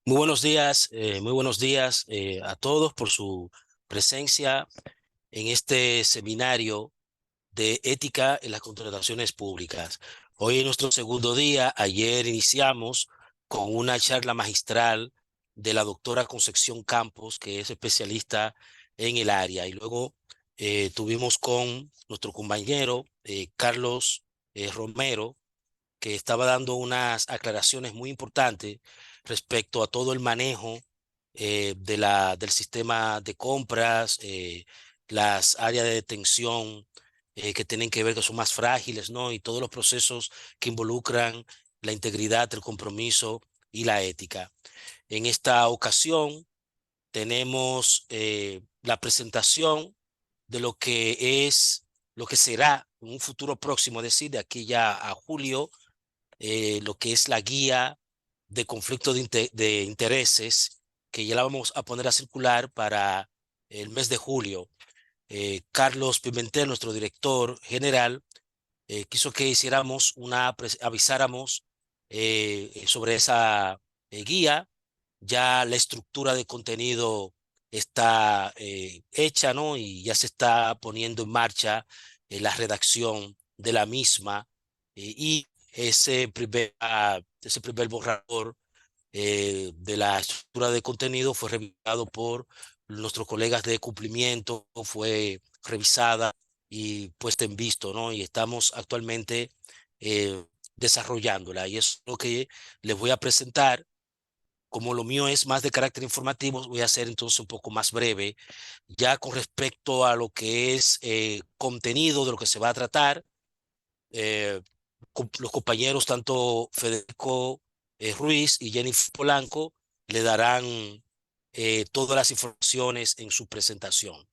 Muy buenos días a todos por su presencia en este seminario de ética en las contrataciones públicas. Hoy es nuestro segundo día. Ayer iniciamos con una charla magistral de la doctora Concepción Campos, que es especialista en el área, y luego tuvimos con nuestro compañero Carlos Romero, que estaba dando unas aclaraciones muy importantes respecto a todo el manejo del sistema de compras, las áreas de detención que tienen que ver que son más frágiles, ¿no? Y todos los procesos que involucran la integridad, el compromiso y la ética. En esta ocasión tenemos la presentación de lo que será en un futuro próximo, es decir, de aquí ya a julio, lo que es la guía de conflicto de intereses, que ya la vamos a poner a circular para el mes de julio. Carlos Pimentel, nuestro director general, quiso que hiciéramos avisáramos sobre esa guía. Ya la estructura de contenido está hecha, ¿no? Y ya se está poniendo en marcha la redacción de la misma, y ese primer borrador de la estructura de contenido fue revisado por nuestros colegas de cumplimiento, fue revisada y puesta en visto, ¿no? Y estamos actualmente eh, desarrollándola. Y eso es lo que les voy a presentar. Como lo mío es más de carácter informativo, voy a ser entonces un poco más breve, ya con respecto a lo que es contenido de lo que se va a tratar. eh, los compañeros, tanto Federico Ruiz y Jennifer Polanco, le darán todas las informaciones en su presentación.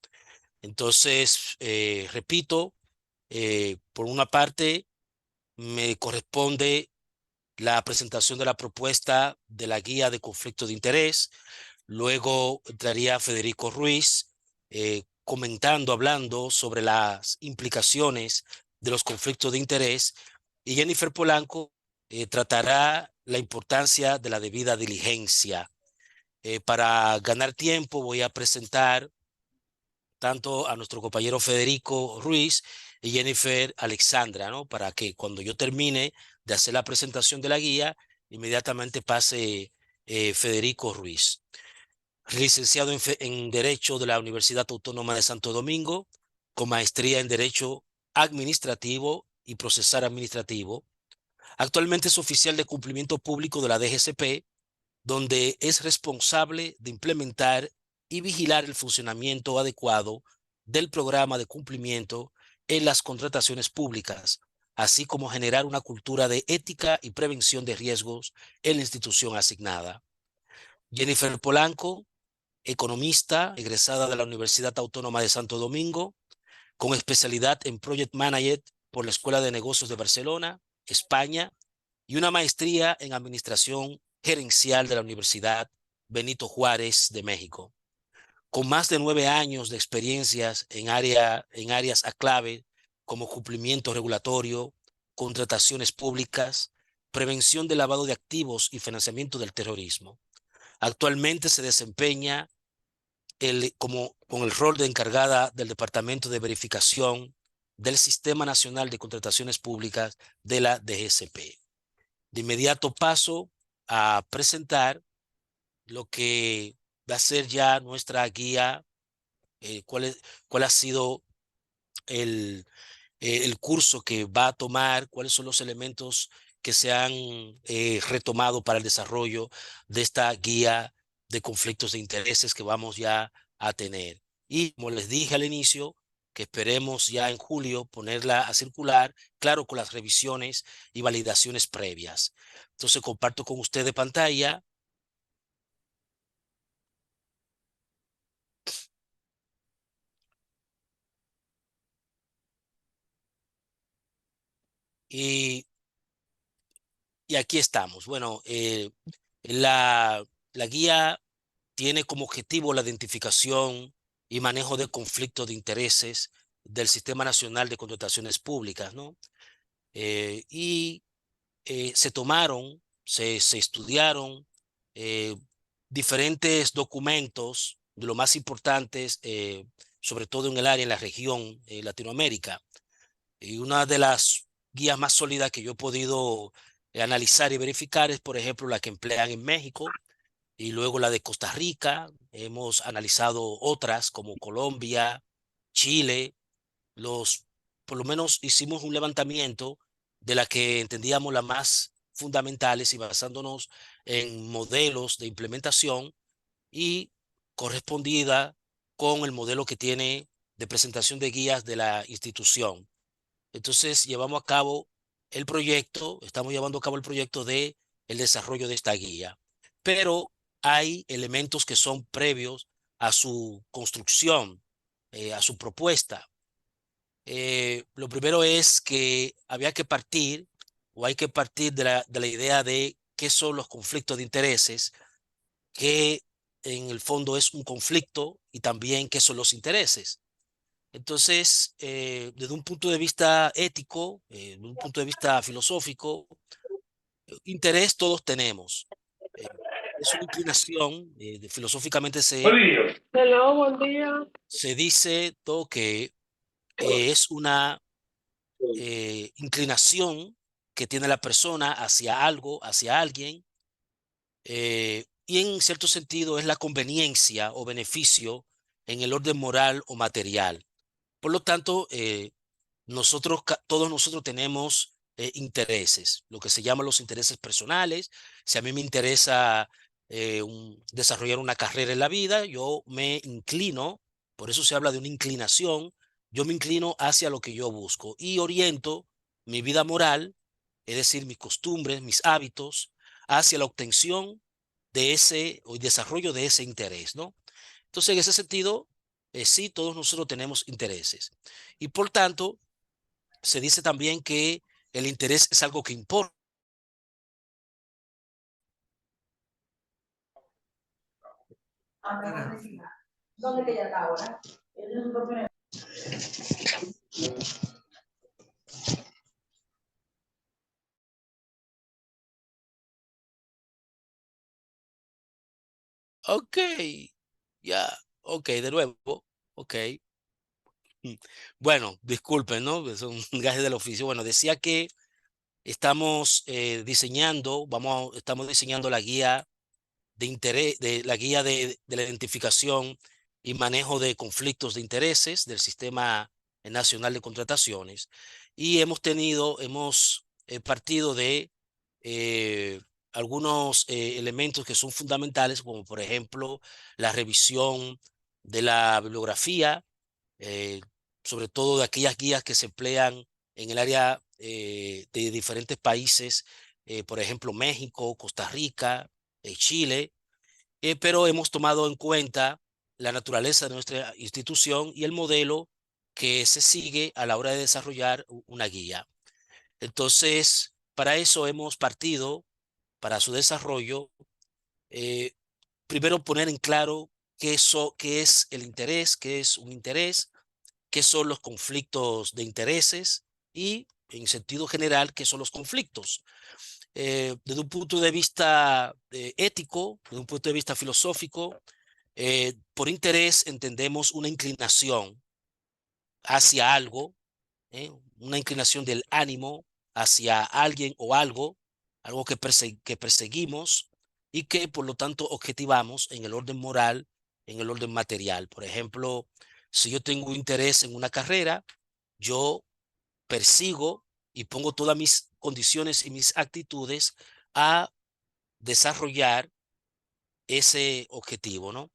Entonces, repito, por una parte, me corresponde la presentación de la propuesta de la guía de conflicto de interés. Luego entraría Federico Ruiz comentando, hablando sobre las implicaciones de los conflictos de interés, y Jennifer Polanco tratará la importancia de la debida diligencia. Para ganar tiempo voy a presentar tanto a nuestro compañero Federico Ruiz y Jennifer Alexandra, ¿no? Para que cuando yo termine de hacer la presentación de la guía, inmediatamente pase Federico Ruiz. Licenciado en Derecho de la Universidad Autónoma de Santo Domingo, con maestría en Derecho Administrativo y Procesal Administrativo. Actualmente es oficial de cumplimiento público de la DGCP, donde es responsable de implementar y vigilar el funcionamiento adecuado del programa de cumplimiento en las contrataciones públicas, así como generar una cultura de ética y prevención de riesgos en la institución asignada. Jennifer Polanco, economista, egresada de la Universidad Autónoma de Santo Domingo, con especialidad en Project Management por la Escuela de Negocios de Barcelona, España, y una maestría en Administración Gerencial de la Universidad Benito Juárez de México. Con más de 9 años de experiencias en áreas a clave como cumplimiento regulatorio, contrataciones públicas, prevención del lavado de activos y financiamiento del terrorismo. Actualmente se desempeña con el rol de encargada del Departamento de Verificación del Sistema Nacional de Contrataciones Públicas de la DGCP. De inmediato paso a presentar lo que va a ser ya nuestra guía, cuál ha sido el, el curso que va a tomar, cuáles son los elementos que se han retomado para el desarrollo de esta guía de conflictos de intereses que vamos ya a tener. Y como les dije al inicio, que esperemos ya en julio ponerla a circular, claro, con las revisiones y validaciones previas. Entonces comparto con ustedes pantalla y, y aquí estamos. Bueno, la, la guía tiene como objetivo la identificación y manejo de conflictos de intereses del Sistema Nacional de Contrataciones Públicas, ¿no? Y se estudiaron diferentes documentos de los más importantes, sobre todo en el área, en la región, Latinoamérica. Y una de las guías más sólidas que yo he podido analizar y verificar es, por ejemplo, la que emplean en México y luego la de Costa Rica. Hemos analizado otras como Colombia, Chile. Los, por lo menos hicimos un levantamiento de la que entendíamos las más fundamentales y basándonos en modelos de implementación y correspondida con el modelo que tiene de presentación de guías de la institución. Entonces, llevamos a cabo el proyecto, estamos llevando a cabo el proyecto de el desarrollo de esta guía. Pero hay elementos que son previos a su construcción, a su propuesta. Lo primero es que había que partir o hay que partir de la idea de qué son los conflictos de intereses, que en el fondo es un conflicto y también qué son los intereses. Entonces, desde un punto de vista ético, desde un punto de vista filosófico, interés todos tenemos. Eh, es una inclinación, filosóficamente Hello, buen día. se dice todo que es una inclinación que tiene la persona hacia algo, hacia alguien, y en cierto sentido es la conveniencia o beneficio en el orden moral o material. Por lo tanto, todos nosotros tenemos intereses, lo que se llaman los intereses personales. Si a mí me interesa desarrollar una carrera en la vida, yo me inclino, por eso se habla de una inclinación, yo me inclino hacia lo que yo busco y oriento mi vida moral, es decir, mis costumbres, mis hábitos, hacia la obtención de ese o el desarrollo de ese interés, ¿no? Entonces, en ese sentido, sí, todos nosotros tenemos intereses. Y por tanto, se dice también que el interés es algo que importa. ¿Dónde que ya está ahora? Ok, ya, ok, de nuevo, ok. Mm. Bueno, disculpen, ¿no? Son gajes del oficio. Bueno, decía que estamos estamos diseñando la guía de interés, de la guía de la identificación y manejo de conflictos de intereses del Sistema Nacional de Contrataciones. Y hemos partido de eh, algunos elementos que son fundamentales, como por ejemplo la revisión de la bibliografía, eh, sobre todo de aquellas guías que se emplean en el área de diferentes países, por ejemplo México, Costa Rica, Chile, pero hemos tomado en cuenta la naturaleza de nuestra institución y el modelo que se sigue a la hora de desarrollar una guía. Entonces, para eso hemos partido, para su desarrollo, eh, primero poner en claro qué es el interés, qué es un interés, qué son los conflictos de intereses y, en sentido general, qué son los conflictos. Desde un punto de vista ético, desde un punto de vista filosófico, por interés entendemos una inclinación hacia algo, una inclinación del ánimo hacia alguien o algo, algo que perseguimos y que por lo tanto objetivamos en el orden moral, en el orden material. Por ejemplo, si yo tengo interés en una carrera, yo persigo y pongo todas mis condiciones y mis actitudes a desarrollar ese objetivo, ¿no?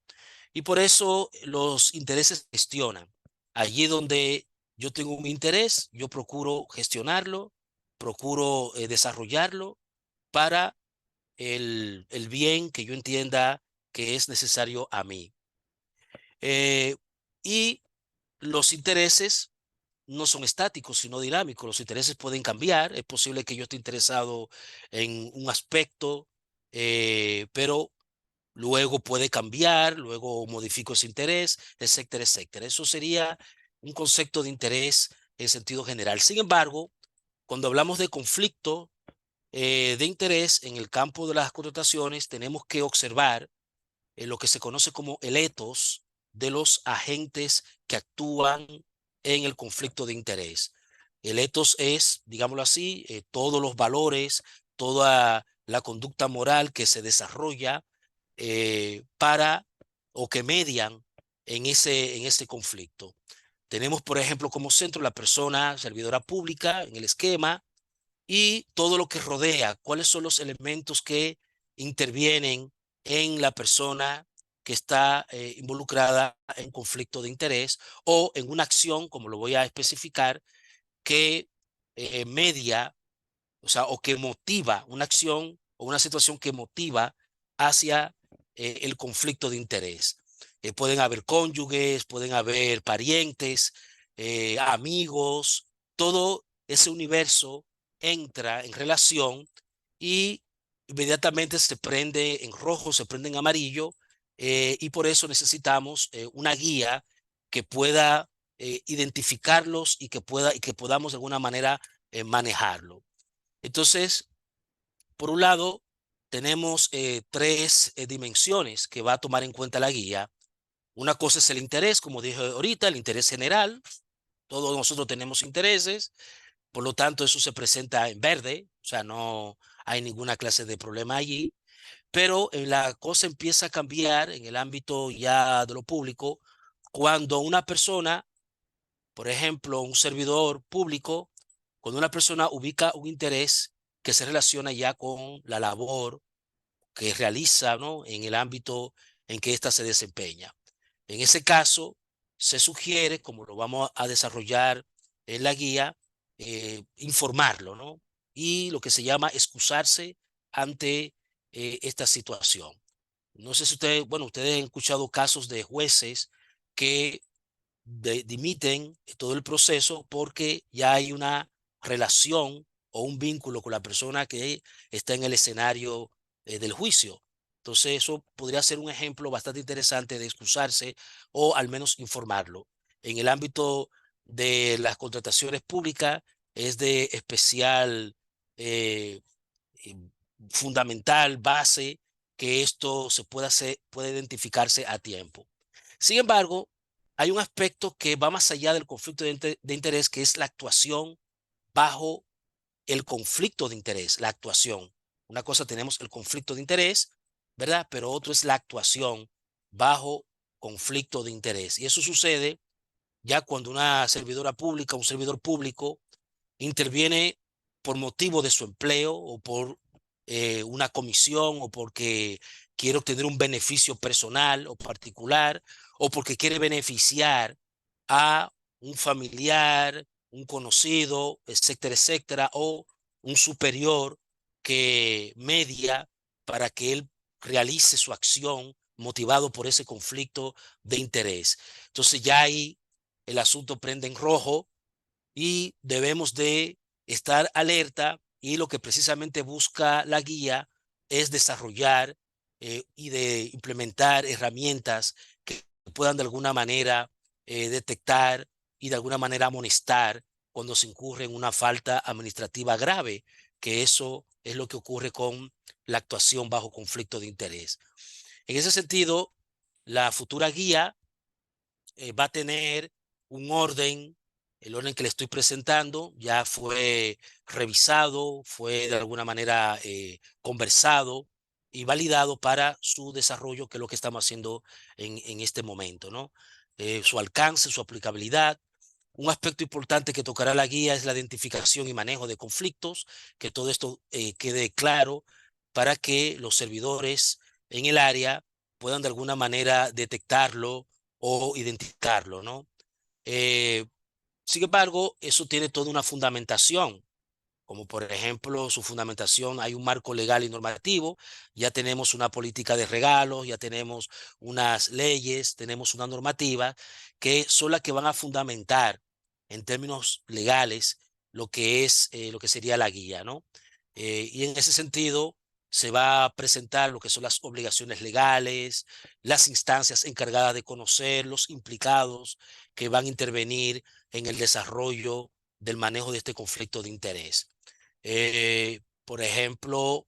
Y por eso los intereses gestionan. Allí donde yo tengo un interés, yo procuro gestionarlo, procuro desarrollarlo para el bien que yo entienda que es necesario a mí. Y los intereses no son estáticos, sino dinámicos. Los intereses pueden cambiar. Es posible que yo esté interesado en un aspecto, pero luego puede cambiar, luego modifico ese interés, etcétera, etcétera. Eso sería un concepto de interés en sentido general. Sin embargo, cuando hablamos de conflicto de interés en el campo de las contrataciones, tenemos que observar lo que se conoce como el ethos de los agentes que actúan en el conflicto de interés. El ethos es, digámoslo así, todos los valores, toda la conducta moral que se desarrolla para o que median en ese conflicto. Tenemos, por ejemplo, como centro la persona servidora pública en el esquema y todo lo que rodea, cuáles son los elementos que intervienen en la persona que está involucrada en conflicto de interés o en una acción, como lo voy a especificar, que media, o sea, o que motiva una acción o una situación que motiva hacia el conflicto de interés. Pueden haber cónyuges, pueden haber parientes, amigos, todo ese universo entra en relación y inmediatamente se prende en rojo, se prende en amarillo, y por eso necesitamos una guía que pueda identificarlos y que podamos de alguna manera manejarlo. Entonces, por un lado, tenemos tres dimensiones que va a tomar en cuenta la guía. Una cosa es el interés, como dije ahorita, el interés general. Todos nosotros tenemos intereses, por lo tanto, eso se presenta en verde, o sea, no hay ninguna clase de problema allí. Pero la cosa empieza a cambiar en el ámbito ya de lo público cuando una persona, por ejemplo, un servidor público, cuando una persona ubica un interés que se relaciona ya con la labor que realiza, ¿no?, en el ámbito en que ésta se desempeña. En ese caso, se sugiere, como lo vamos a desarrollar en la guía, informarlo, ¿no? Y lo que se llama excusarse ante esta situación. No sé si ustedes, bueno, ustedes han escuchado casos de jueces que dimiten todo el proceso porque ya hay una relación o un vínculo con la persona que está en el escenario del juicio. Entonces, eso podría ser un ejemplo bastante interesante de excusarse o al menos informarlo. En el ámbito de las contrataciones públicas es de especial eh, eh, fundamental, base, que esto se pueda hacer, puede identificarse a tiempo. Sin embargo, hay un aspecto que va más allá del conflicto de interés, que es la actuación bajo el conflicto de interés, la actuación. Una cosa tenemos el conflicto de interés, ¿verdad? Pero otro es la actuación bajo conflicto de interés. Y eso sucede ya cuando una servidora pública, un servidor público interviene por motivo de su empleo o por una comisión o porque quiere obtener un beneficio personal o particular o porque quiere beneficiar a un familiar, un conocido, etcétera, etcétera, o un superior que media para que él realice su acción motivado por ese conflicto de interés. Entonces ya ahí el asunto prende en rojo y debemos de estar alerta y lo que precisamente busca la guía es desarrollar y de implementar herramientas que puedan de alguna manera detectar y de alguna manera amonestar cuando se incurre en una falta administrativa grave, que eso es lo que ocurre con la actuación bajo conflicto de interés. En ese sentido, la futura guía va a tener un orden, el orden que le estoy presentando ya fue revisado, fue de alguna manera conversado y validado para su desarrollo, que es lo que estamos haciendo en este momento, ¿no? Su alcance, su aplicabilidad. Un aspecto importante que tocará la guía es la identificación y manejo de conflictos, que todo esto quede claro para que los servidores en el área puedan de alguna manera detectarlo o identificarlo, ¿no? Eh, Sin embargo, eso tiene toda una fundamentación, como por ejemplo su fundamentación, hay un marco legal y normativo, ya tenemos una política de regalos, ya tenemos unas leyes, tenemos una normativa que son las que van a fundamentar en términos legales lo que es lo que sería la guía, ¿no? Y en ese sentido se va a presentar lo que son las obligaciones legales, las instancias encargadas de conocer los implicados que van a intervenir en el desarrollo del manejo de este conflicto de interés. Por ejemplo,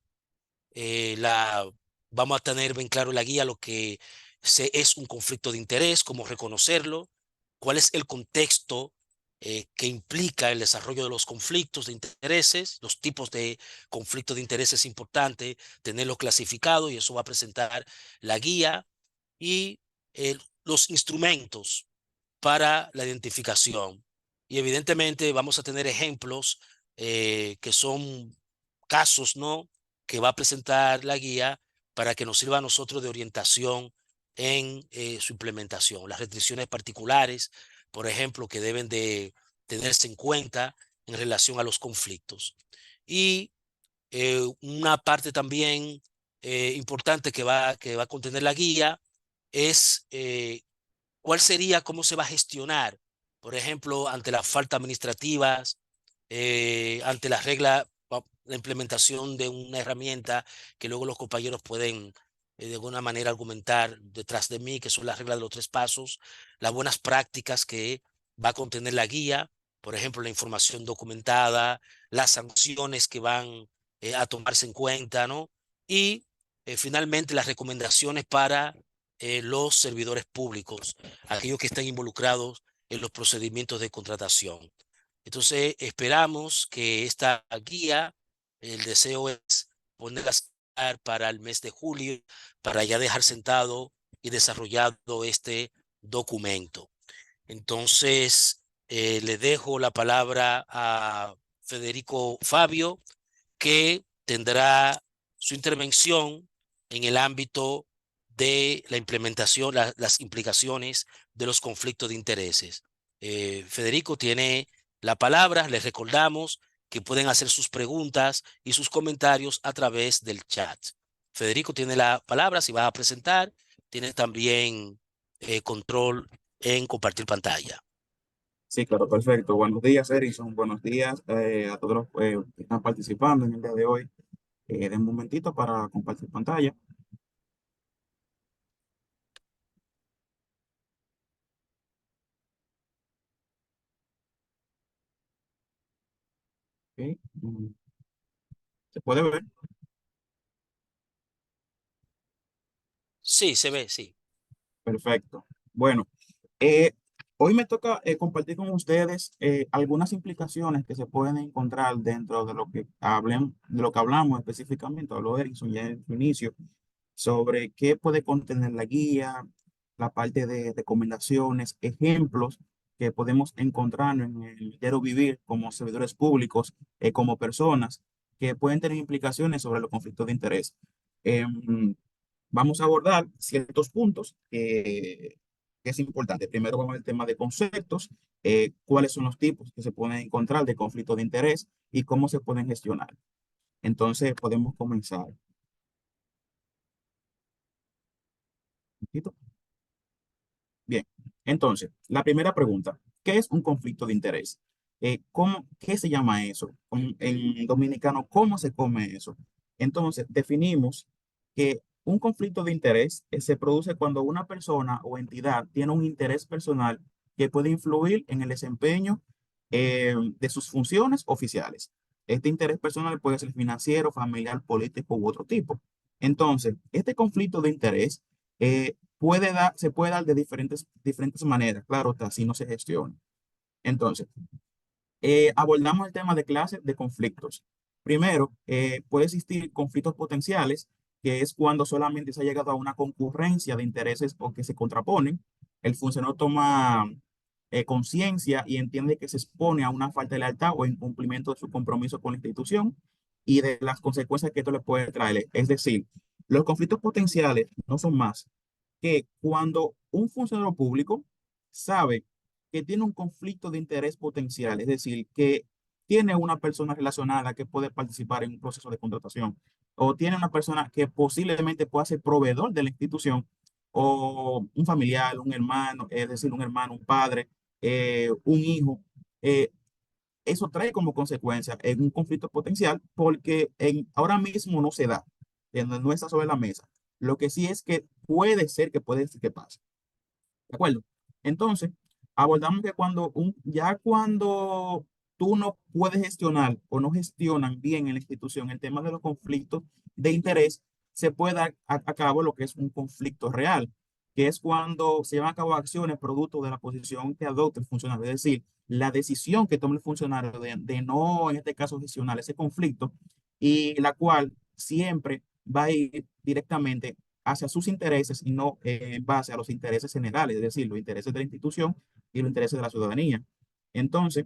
la vamos a tener bien claro en la guía lo que es un conflicto de interés, cómo reconocerlo, cuál es el contexto que implica el desarrollo de los conflictos de intereses, los tipos de conflictos de interés es importante tenerlos clasificados y eso va a presentar la guía y los instrumentos para la identificación. Y evidentemente vamos a tener ejemplos que son casos, ¿no? Que va a presentar la guía para que nos sirva a nosotros de orientación en su implementación. Las restricciones particulares, por ejemplo, que deben de tenerse en cuenta en relación a los conflictos. Y una parte también importante que va a contener la guía es ¿cuál sería, cómo se va a gestionar? Por ejemplo, ante las faltas administrativas, ante la regla, la implementación de una herramienta que luego los compañeros pueden de alguna manera argumentar detrás de mí, que son las reglas de los 3 pasos, las buenas prácticas que va a contener la guía, por ejemplo, la información documentada, las sanciones que van a tomarse en cuenta, ¿no? Y finalmente las recomendaciones para los servidores públicos, aquellos que están involucrados en los procedimientos de contratación. Entonces, esperamos que esta guía, el deseo es ponerla para el mes de julio, para ya dejar sentado y desarrollado este documento. Entonces, le dejo la palabra a Federico Fabio, que tendrá su intervención en el ámbito de la implementación, las implicaciones de los conflictos de intereses. Federico tiene la palabra. Les recordamos que pueden hacer sus preguntas y sus comentarios a través del chat. Federico tiene la palabra. Si vas a presentar, tienes también control en compartir pantalla. Sí, claro, perfecto. Buenos días, Erison. Buenos días a todos los que están participando en el día de hoy. Den un momentito para compartir pantalla. Ok, ¿se puede ver? Sí, se ve, sí. Perfecto. Bueno, eh, hoy me toca compartir con ustedes algunas implicaciones que se pueden encontrar dentro de lo que de lo que hablamos específicamente. Habló Erison ya en su inicio sobre qué puede contener la guía, la parte de recomendaciones, ejemplos que podemos encontrarnos en el diario vivir como servidores públicos, como personas que pueden tener implicaciones sobre los conflictos de interés. Em, Vamos a abordar ciertos puntos que es importante. Primero vamos al tema de conceptos, cuáles son los tipos que se pueden encontrar de conflicto de interés y cómo se pueden gestionar. Entonces podemos comenzar. Un poquito. Bien, entonces, la primera pregunta, ¿qué es un conflicto de interés? ¿Qué se llama eso? En dominicano, ¿cómo se come eso? Entonces, definimos que un conflicto de interés se produce cuando una persona o entidad tiene un interés personal que puede influir en el desempeño de sus funciones oficiales. Este interés personal puede ser financiero, familiar, político u otro tipo. Entonces, este conflicto de interés se puede dar de diferentes maneras, claro, así no se gestiona. Entonces, abordamos el tema de clases de conflictos. Primero, puede existir conflictos potenciales, que es cuando solamente se ha llegado a una concurrencia de intereses o que se contraponen. El funcionario toma conciencia y entiende que se expone a una falta de lealtad o incumplimiento de su compromiso con la institución y de las consecuencias que esto le puede traer. Es decir, los conflictos potenciales no son más que cuando un funcionario público sabe que tiene un conflicto de interés potencial, es decir, que tiene una persona relacionada que puede participar en un proceso de contratación, o tiene una persona que posiblemente pueda ser proveedor de la institución, o un familiar, un hermano, es decir, un hermano, un padre, un hijo. eh, Eso trae como consecuencia en un conflicto potencial porque ahora mismo no se da, no está sobre la mesa. Lo que sí es que puede ser que pase. ¿De acuerdo? Entonces, abordamos que ya cuando tú no puedes gestionar o no gestionan bien en la institución el tema de los conflictos de interés, se puede dar a cabo lo que es un conflicto real, que es cuando se llevan a cabo acciones producto de la posición que adopte el funcionario, es decir, la decisión que tome el funcionario de no, en este caso, gestionar ese conflicto y la cual siempre va a ir directamente hacia sus intereses y no en base a los intereses generales, es decir, los intereses de la institución y los intereses de la ciudadanía. Entonces,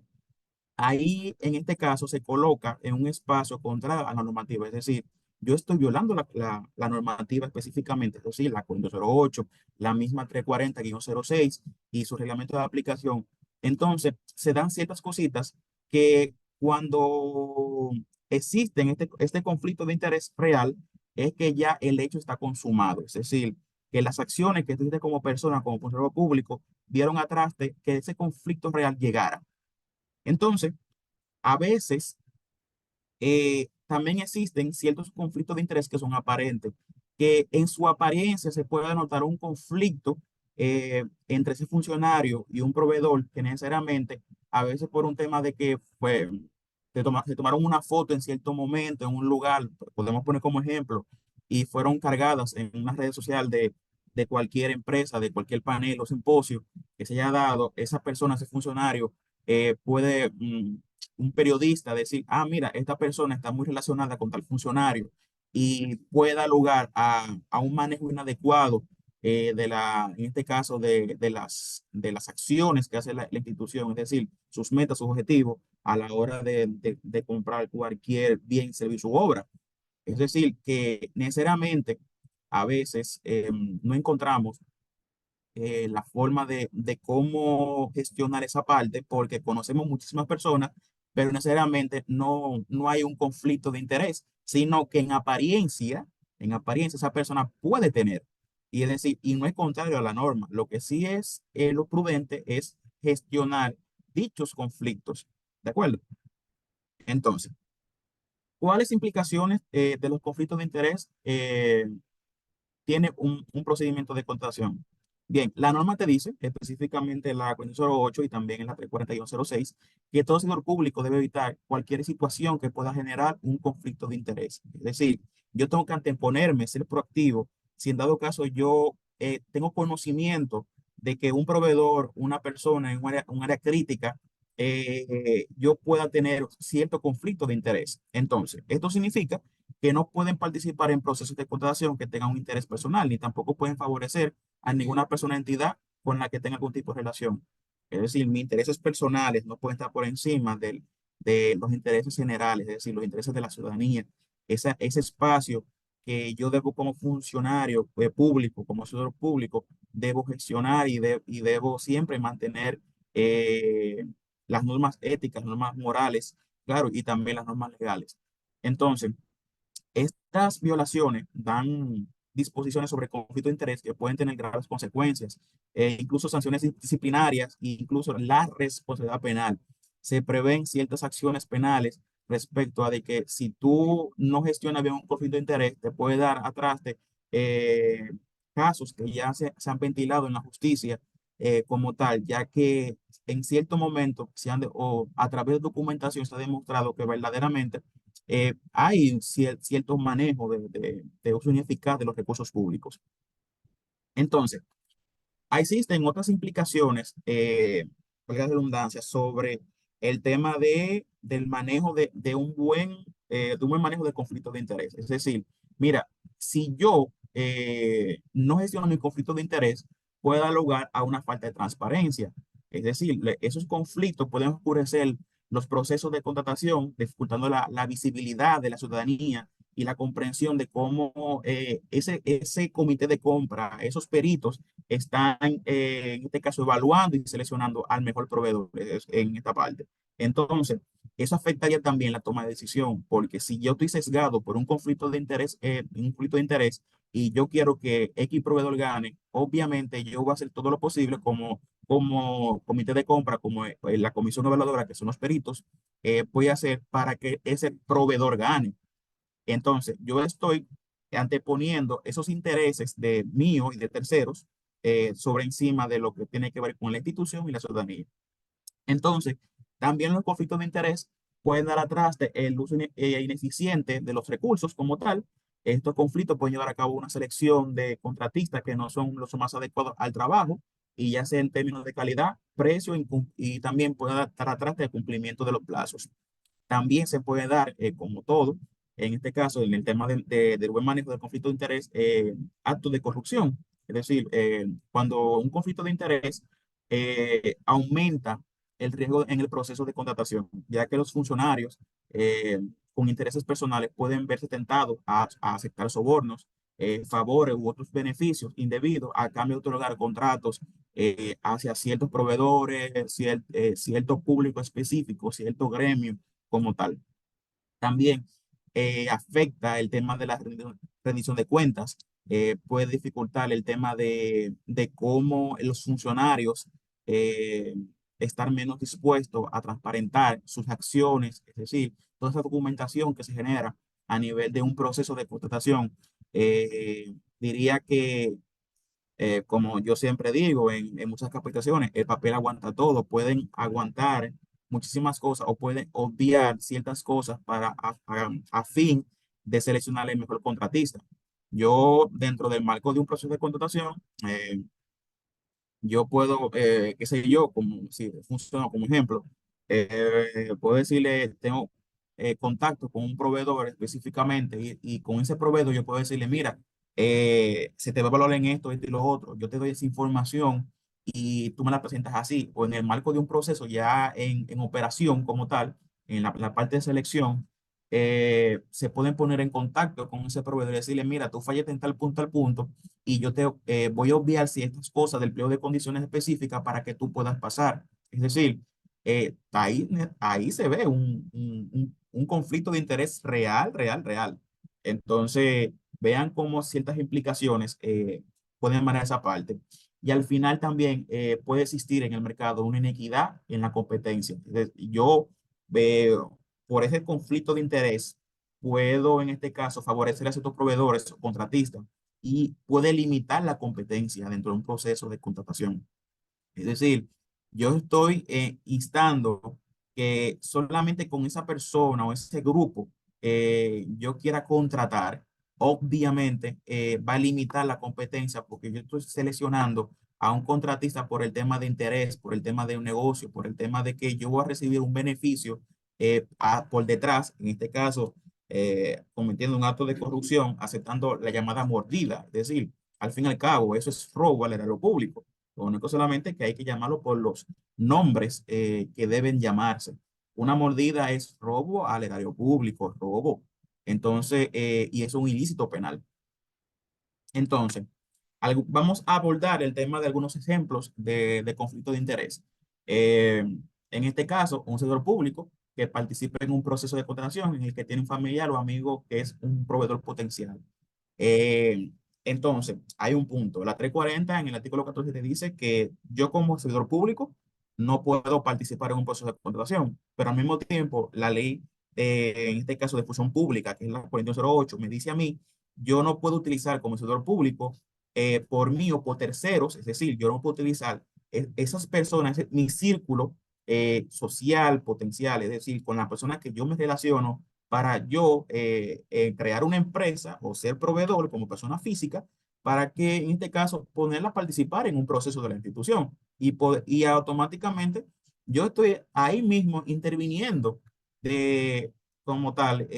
ahí en este caso se coloca en un espacio contra la normativa, es decir, yo estoy violando la normativa específicamente, es decir, la 408, la misma 340-06 y su reglamento de aplicación. Entonces, se dan ciertas cositas que cuando existen este conflicto de interés real, es que ya el hecho está consumado, es decir, que las acciones que tú hiciste como persona, como funcionario público, dieron atrás de que ese conflicto real llegara. Entonces, a veces también existen ciertos conflictos de interés que son aparentes, que en su apariencia se puede notar un conflicto entre ese funcionario y un proveedor que necesariamente, a veces por un tema de que pues, se tomaron una foto en cierto momento, en un lugar, podemos poner como ejemplo, y fueron cargadas en una red social de cualquier empresa, de cualquier panel o simposio que se haya dado, esa persona, ese funcionario, puede un periodista decir, ah, mira, esta persona está muy relacionada con tal funcionario y puede dar lugar a un manejo inadecuado en este caso, de las acciones que hace la institución, es decir, sus metas, sus objetivos a la hora de comprar cualquier bien, servicio u obra. Es decir, que necesariamente a veces no encontramos la forma de cómo gestionar esa parte, porque conocemos muchísimas personas, pero necesariamente no hay un conflicto de interés, sino que en apariencia esa persona puede tener. Y es decir, y no es contrario a la norma. Lo que sí es lo prudente es gestionar dichos conflictos. ¿De acuerdo? Entonces, ¿cuáles implicaciones de los conflictos de interés tiene un procedimiento de contratación? Bien, la norma te dice, específicamente la 408 y también en la 34106, que todo sector público debe evitar cualquier situación que pueda generar un conflicto de interés. Es decir, yo tengo que anteponerme, ser proactivo. Si en dado caso yo tengo conocimiento de que un proveedor, una persona en un área crítica, yo pueda tener cierto conflicto de interés. Entonces, esto significa que no pueden participar en procesos de contratación que tengan un interés personal, ni tampoco pueden favorecer a ninguna persona o entidad con la que tenga algún tipo de relación. Es decir, mis intereses personales no pueden estar por encima de los intereses generales, es decir, los intereses de la ciudadanía. Ese espacio que yo debo como funcionario público, como ciudadano público, debo gestionar y debo siempre mantener eh, las normas éticas, normas morales, claro, y también las normas legales. Entonces, estas violaciones dan disposiciones sobre conflicto de interés que pueden tener graves consecuencias, incluso sanciones disciplinarias e incluso la responsabilidad penal. Se prevén ciertas acciones penales respecto a de que si tú no gestionas bien un conflicto de interés, te puede dar atrás de eh, casos que ya se han ventilado en la justicia como tal, ya que en cierto momento o a través de documentación se ha demostrado que verdaderamente hay cierto manejo de uso ineficaz de los recursos públicos. Entonces, existen otras implicaciones, valga la redundancia, sobre el tema del manejo de un buen manejo de conflictos de interés. Es decir, mira, si yo no gestiono mi conflicto de interés, puede dar lugar a una falta de transparencia. Es decir, esos conflictos pueden oscurecer los procesos de contratación, dificultando la visibilidad de la ciudadanía y la comprensión de cómo ese comité de compra, esos peritos, están en este caso evaluando y seleccionando al mejor proveedor en esta parte. Entonces, eso afectaría también la toma de decisión, porque si yo estoy sesgado por un conflicto de interés y yo quiero que X proveedor gane, obviamente yo voy a hacer todo lo posible como comité de compra, como la comisión evaluadora, que son los peritos, voy a hacer para que ese proveedor gane. Entonces, yo estoy anteponiendo esos intereses de mío y de terceros sobre encima de lo que tiene que ver con la institución y la ciudadanía. Entonces, también los conflictos de interés pueden dar atrás del uso ineficiente de los recursos como tal Estos conflictos pueden llevar a cabo una selección de contratistas que no son los más adecuados al trabajo, y ya sea en términos de calidad, precio y también puede estar atrás del cumplimiento de los plazos. También se puede dar, como todo, en este caso, en el tema del buen manejo del conflicto de interés, actos de corrupción. Es decir, cuando un conflicto de interés aumenta el riesgo en el proceso de contratación, ya que los funcionarios con intereses personales pueden verse tentados a aceptar sobornos, favores u otros beneficios indebidos a cambio de otorgar contratos hacia ciertos proveedores, cierto público específico, cierto gremio como tal. También afecta el tema de la rendición de cuentas, puede dificultar el tema de cómo los funcionarios eh, estar menos dispuestos a transparentar sus acciones, es decir, toda esa documentación que se genera a nivel de un proceso de contratación. Diría que como yo siempre digo en muchas capacitaciones, el papel aguanta todo. Pueden aguantar muchísimas cosas o pueden obviar ciertas cosas para a fin de seleccionar el mejor contratista. Yo, dentro del marco de un proceso de contratación, yo puedo, qué sé yo, como si funciona como ejemplo, puedo decirle, tengo contacto con un proveedor específicamente, y con ese proveedor yo puedo decirle, mira, se te va a valorar en esto, esto y lo otro, yo te doy esa información y tú me la presentas así, o en el marco de un proceso ya en operación como tal, en la parte de selección, se pueden poner en contacto con ese proveedor y decirle, mira, tú fallaste en tal punto, y yo te voy a obviar ciertas cosas del pliego de condiciones específicas para que tú puedas pasar. Es decir, ahí se ve un conflicto de interés real, real, real. Entonces, vean cómo ciertas implicaciones pueden manejar esa parte. Y al final también puede existir en el mercado una inequidad en la competencia. Yo veo, por ese conflicto de interés, puedo en este caso favorecer a ciertos proveedores o contratistas, y puede limitar la competencia dentro de un proceso de contratación. Es decir, yo estoy instando que solamente con esa persona o ese grupo yo quiera contratar, obviamente va a limitar la competencia, porque yo estoy seleccionando a un contratista por el tema de interés, por el tema de un negocio, por el tema de que yo voy a recibir un beneficio por detrás, en este caso, cometiendo un acto de corrupción, aceptando la llamada mordida. Es decir, al fin y al cabo, eso es robo al erario público. Lo único solamente que hay que llamarlo por los nombres que deben llamarse. Una mordida es robo al erario público, robo. Entonces, y es un ilícito penal. Entonces, vamos a abordar el tema de algunos ejemplos de conflicto de interés. Eh, en este caso, un servidor público que participa en un proceso de contratación en el que tiene un familiar o amigo que es un proveedor potencial. Eh, entonces, hay un punto. La 340 en el artículo 14 te dice que yo como servidor público no puedo participar en un proceso de contratación, pero al mismo tiempo la ley, en este caso de función pública, que es la 4208, me dice a mí, yo no puedo utilizar como servidor público por mí o por terceros, es decir, yo no puedo utilizar esas personas, mi círculo social potencial, es decir, con las personas que yo me relaciono para yo crear una empresa o ser proveedor como persona física, para que en este caso ponerla a participar en un proceso de la institución, y automáticamente yo estoy ahí mismo interviniendo de, como tal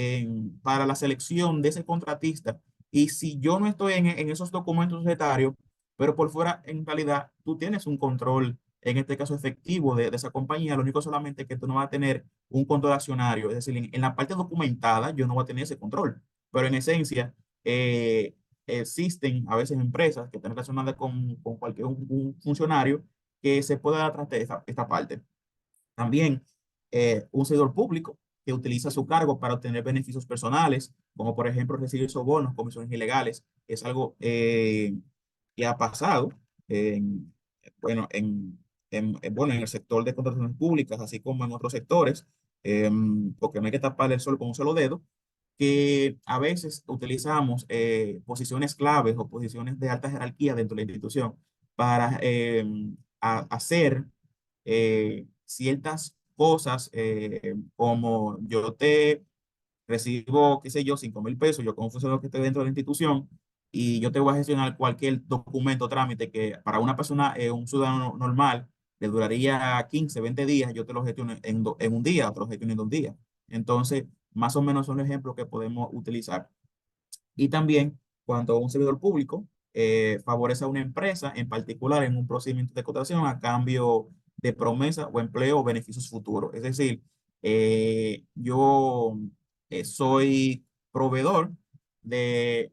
para la selección de ese contratista. Y si yo no estoy en esos documentos societarios, pero por fuera en realidad tú tienes un control, en este caso efectivo, de esa compañía, lo único solamente que tú no vas a tener un control accionario, es decir, en la parte documentada yo no voy a tener ese control, pero en esencia eh, existen a veces empresas que están relacionadas con cualquier un funcionario que se pueda dar de esta parte. También un servidor público que utiliza su cargo para obtener beneficios personales, como por ejemplo recibir sobornos, comisiones ilegales, es algo que ha pasado en, bueno, bueno, en el sector de contrataciones públicas, así como en otros sectores, porque no hay que tapar el sol con un solo dedo, que a veces utilizamos posiciones claves o posiciones de alta jerarquía dentro de la institución para hacer ciertas cosas, como yo te recibo, qué sé yo, 5.000 pesos, yo como funcionario que esté dentro de la institución, y yo te voy a gestionar cualquier documento, trámite que para una persona, un ciudadano normal, le duraría 15, 20 días, yo te lo gestiono en un día, otro gestiono en 2 días. Entonces, más o menos son ejemplos que podemos utilizar. Y también cuando un servidor público favorece a una empresa en particular en un procedimiento de contratación a cambio de promesa o empleo o beneficios futuros. Es decir, yo soy proveedor de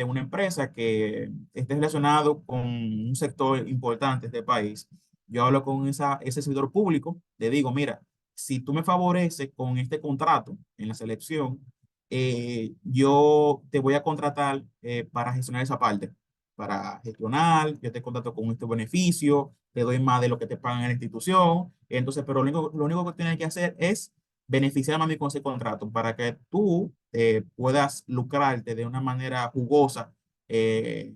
una empresa que esté relacionado con un sector importante de este país. Yo hablo con ese servidor público, le digo, mira, si tú me favoreces con este contrato en la selección, yo te voy a contratar para gestionar esa parte, para gestionar, yo te contrato con este beneficio, te doy más de lo que te pagan en la institución, entonces, pero lo único que tienes que hacer es beneficiarme a mí con ese contrato para que tú puedas lucrarte de una manera jugosa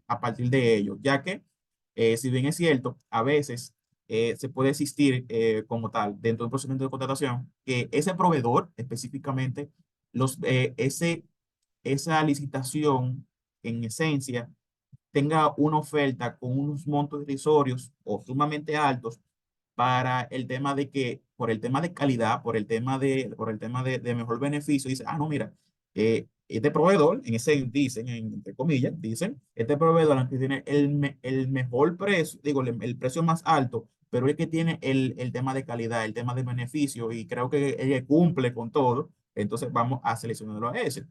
a partir de ello, ya que, si bien es cierto, a veces se puede existir como tal dentro del procedimiento de contratación, que ese proveedor específicamente esa licitación, en esencia, tenga una oferta con unos montos irrisorios o sumamente altos para el tema de que, por el tema de calidad, por el tema de mejor beneficio, dice, no, mira, este proveedor, dicen, entre comillas, dicen, este proveedor aunque tiene el mejor precio, digo, el precio más alto, pero es que tiene el tema de calidad, el tema de beneficio, y creo que él cumple con todo, entonces vamos a seleccionarlo a ese.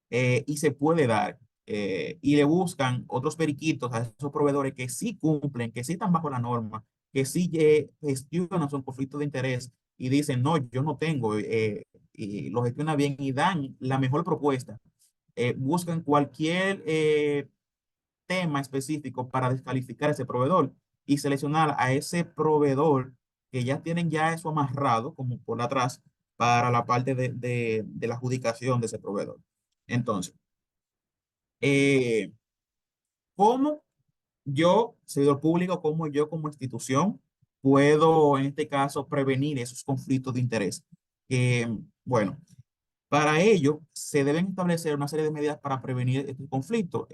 Y se puede dar. Y le buscan otros periquitos a esos proveedores que sí cumplen, que sí están bajo la norma, que sí gestionan su conflicto de interés y dicen, no, yo no tengo, y lo gestiona bien y dan la mejor propuesta. Buscan cualquier tema específico para descalificar a ese proveedor y seleccionar a ese proveedor que ya tienen ya eso amarrado, como por atrás, para la parte de la adjudicación de ese proveedor. Entonces, eh, ¿cómo yo, servidor público, cómo yo como institución puedo, en este caso, prevenir esos conflictos de interés? Bueno, para ello, se deben establecer una serie de medidas para prevenir estos conflictos.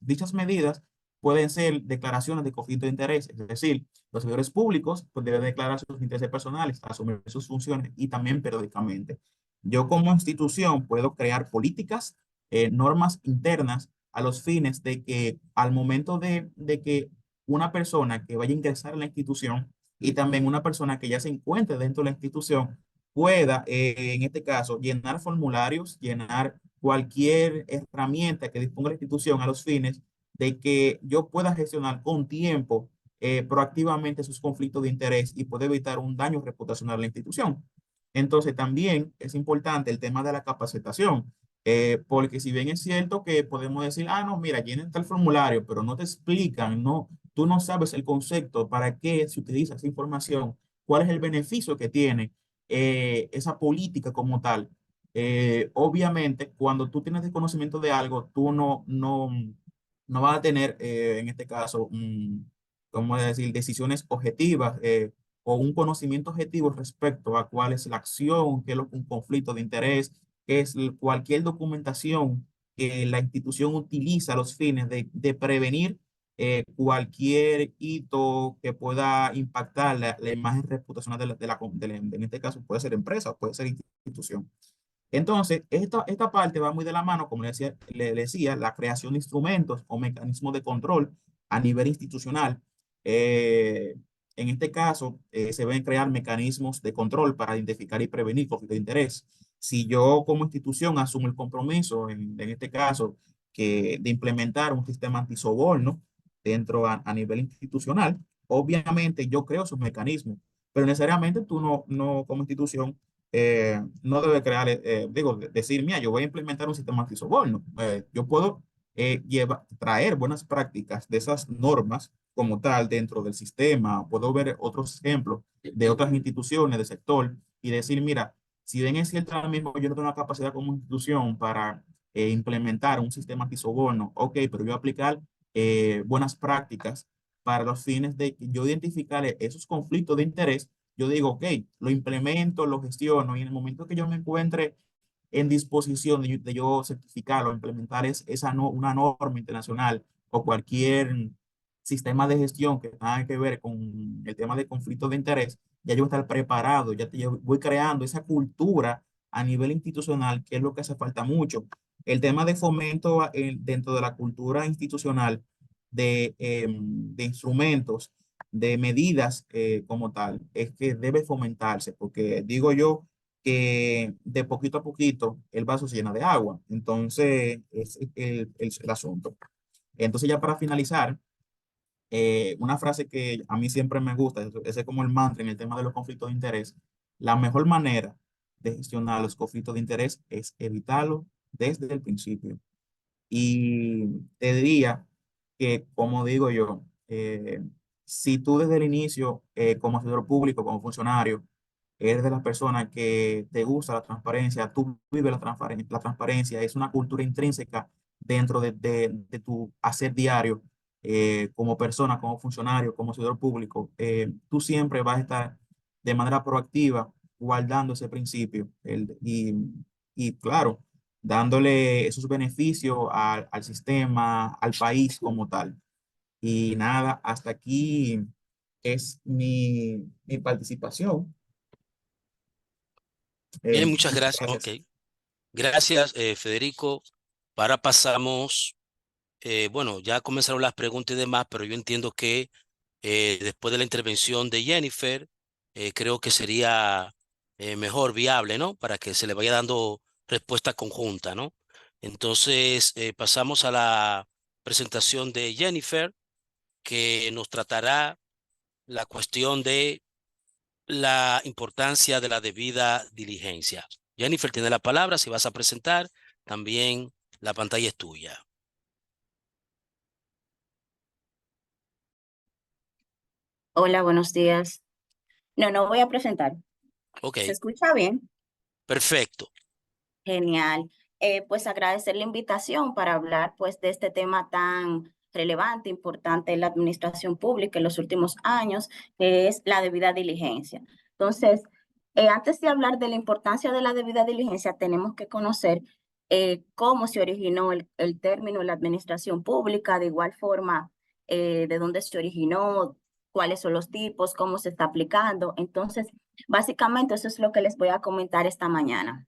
Dichas medidas pueden ser declaraciones de conflicto de interés, es decir, los servidores públicos pues, deben declarar sus intereses personales, asumir sus funciones y también periódicamente. Yo como institución puedo crear políticas, normas internas a los fines de que al momento de que una persona que vaya a ingresar a la institución y también una persona que ya se encuentre dentro de la institución pueda, en este caso, llenar formularios, llenar cualquier herramienta que disponga la institución a los fines de que yo pueda gestionar con tiempo, proactivamente sus conflictos de interés y pueda evitar un daño reputacional a la institución. Entonces, también es importante el tema de la capacitación, porque si bien es cierto que podemos decir, no, mira, llena tal formulario, pero no te explican, no, tú no sabes el concepto, para qué se utiliza esa información, cuál es el beneficio que tiene esa política como tal. Obviamente, cuando tú tienes desconocimiento de algo, tú no vas a tener, en este caso, ¿cómo decir?, decisiones objetivas o un conocimiento objetivo respecto a cuál es la acción, qué es un conflicto de interés, qué es cualquier documentación que la institución utiliza a los fines de prevenir cualquier hito que pueda impactar la imagen reputacional en este caso puede ser empresa o puede ser institución. Entonces, esta parte va muy de la mano, como le decía, la creación de instrumentos o mecanismos de control a nivel institucional. Eh, en este caso, se deben crear mecanismos de control para identificar y prevenir conflictos de interés. Si yo como institución asumo el compromiso, en este caso, de implementar un sistema antisoborno dentro a nivel institucional, obviamente yo creo esos mecanismos, pero necesariamente tú no como institución no debe crear, decir, mira, yo voy a implementar un sistema antisoborno. Yo puedo traer buenas prácticas de esas normas como tal dentro del sistema. Puedo ver otros ejemplos de otras instituciones del sector y decir, mira, si bien es cierto ahora mismo yo no tengo la capacidad como institución para implementar un sistema antisoborno, ok, pero yo voy a aplicar buenas prácticas para los fines de yo identificar esos conflictos de interés. Yo digo, ok, lo implemento, lo gestiono y en el momento que yo me encuentre en disposición de yo certificar o implementar una norma internacional o cualquier sistema de gestión que tenga que ver con el tema de conflicto de interés, ya yo voy a estar preparado, yo voy creando esa cultura a nivel institucional, que es lo que hace falta mucho. El tema de fomento dentro de la cultura institucional de instrumentos, de medidas como tal, es que debe fomentarse, porque digo yo que de poquito a poquito el vaso se llena de agua. Entonces, es el asunto. Entonces, ya para finalizar, una frase que a mí siempre me gusta, ese es como el mantra en el tema de los conflictos de interés. La mejor manera de gestionar los conflictos de interés es evitarlo desde el principio. Y te diría que, como digo yo, si tú desde el inicio, como servidor público, como funcionario, eres de las personas que te gusta la transparencia, tú vives la transparencia, es una cultura intrínseca dentro de tu hacer diario, como persona, como funcionario, como servidor público, tú siempre vas a estar de manera proactiva guardando ese principio y claro, dándole esos beneficios al sistema, al país como tal. Y nada, hasta aquí es mi participación. Bien, muchas Muchas gracias. Ok. gracias. Gracias, Federico. Ahora pasamos, bueno, ya comenzaron las preguntas y demás, pero yo entiendo que después de la intervención de Jennifer, creo que sería mejor viable, ¿no? Para que se le vaya dando respuesta conjunta, ¿no? Entonces, pasamos a la presentación de Jennifer, que nos tratará la cuestión de la importancia de la debida diligencia. Jennifer tiene la palabra, si vas a presentar, también la pantalla es tuya. Hola, buenos días. No, no voy a presentar. Ok, ¿Se escucha bien? perfecto. Genial. Pues agradecer la invitación para hablar pues de este tema tan relevante, importante en la administración pública en los últimos años, que es la debida diligencia. Entonces, antes de hablar de la importancia de la debida diligencia, tenemos que conocer cómo se originó el término en la administración pública, de igual forma, de dónde se originó, cuáles son los tipos, cómo se está aplicando. Entonces, básicamente eso es lo que les voy a comentar esta mañana.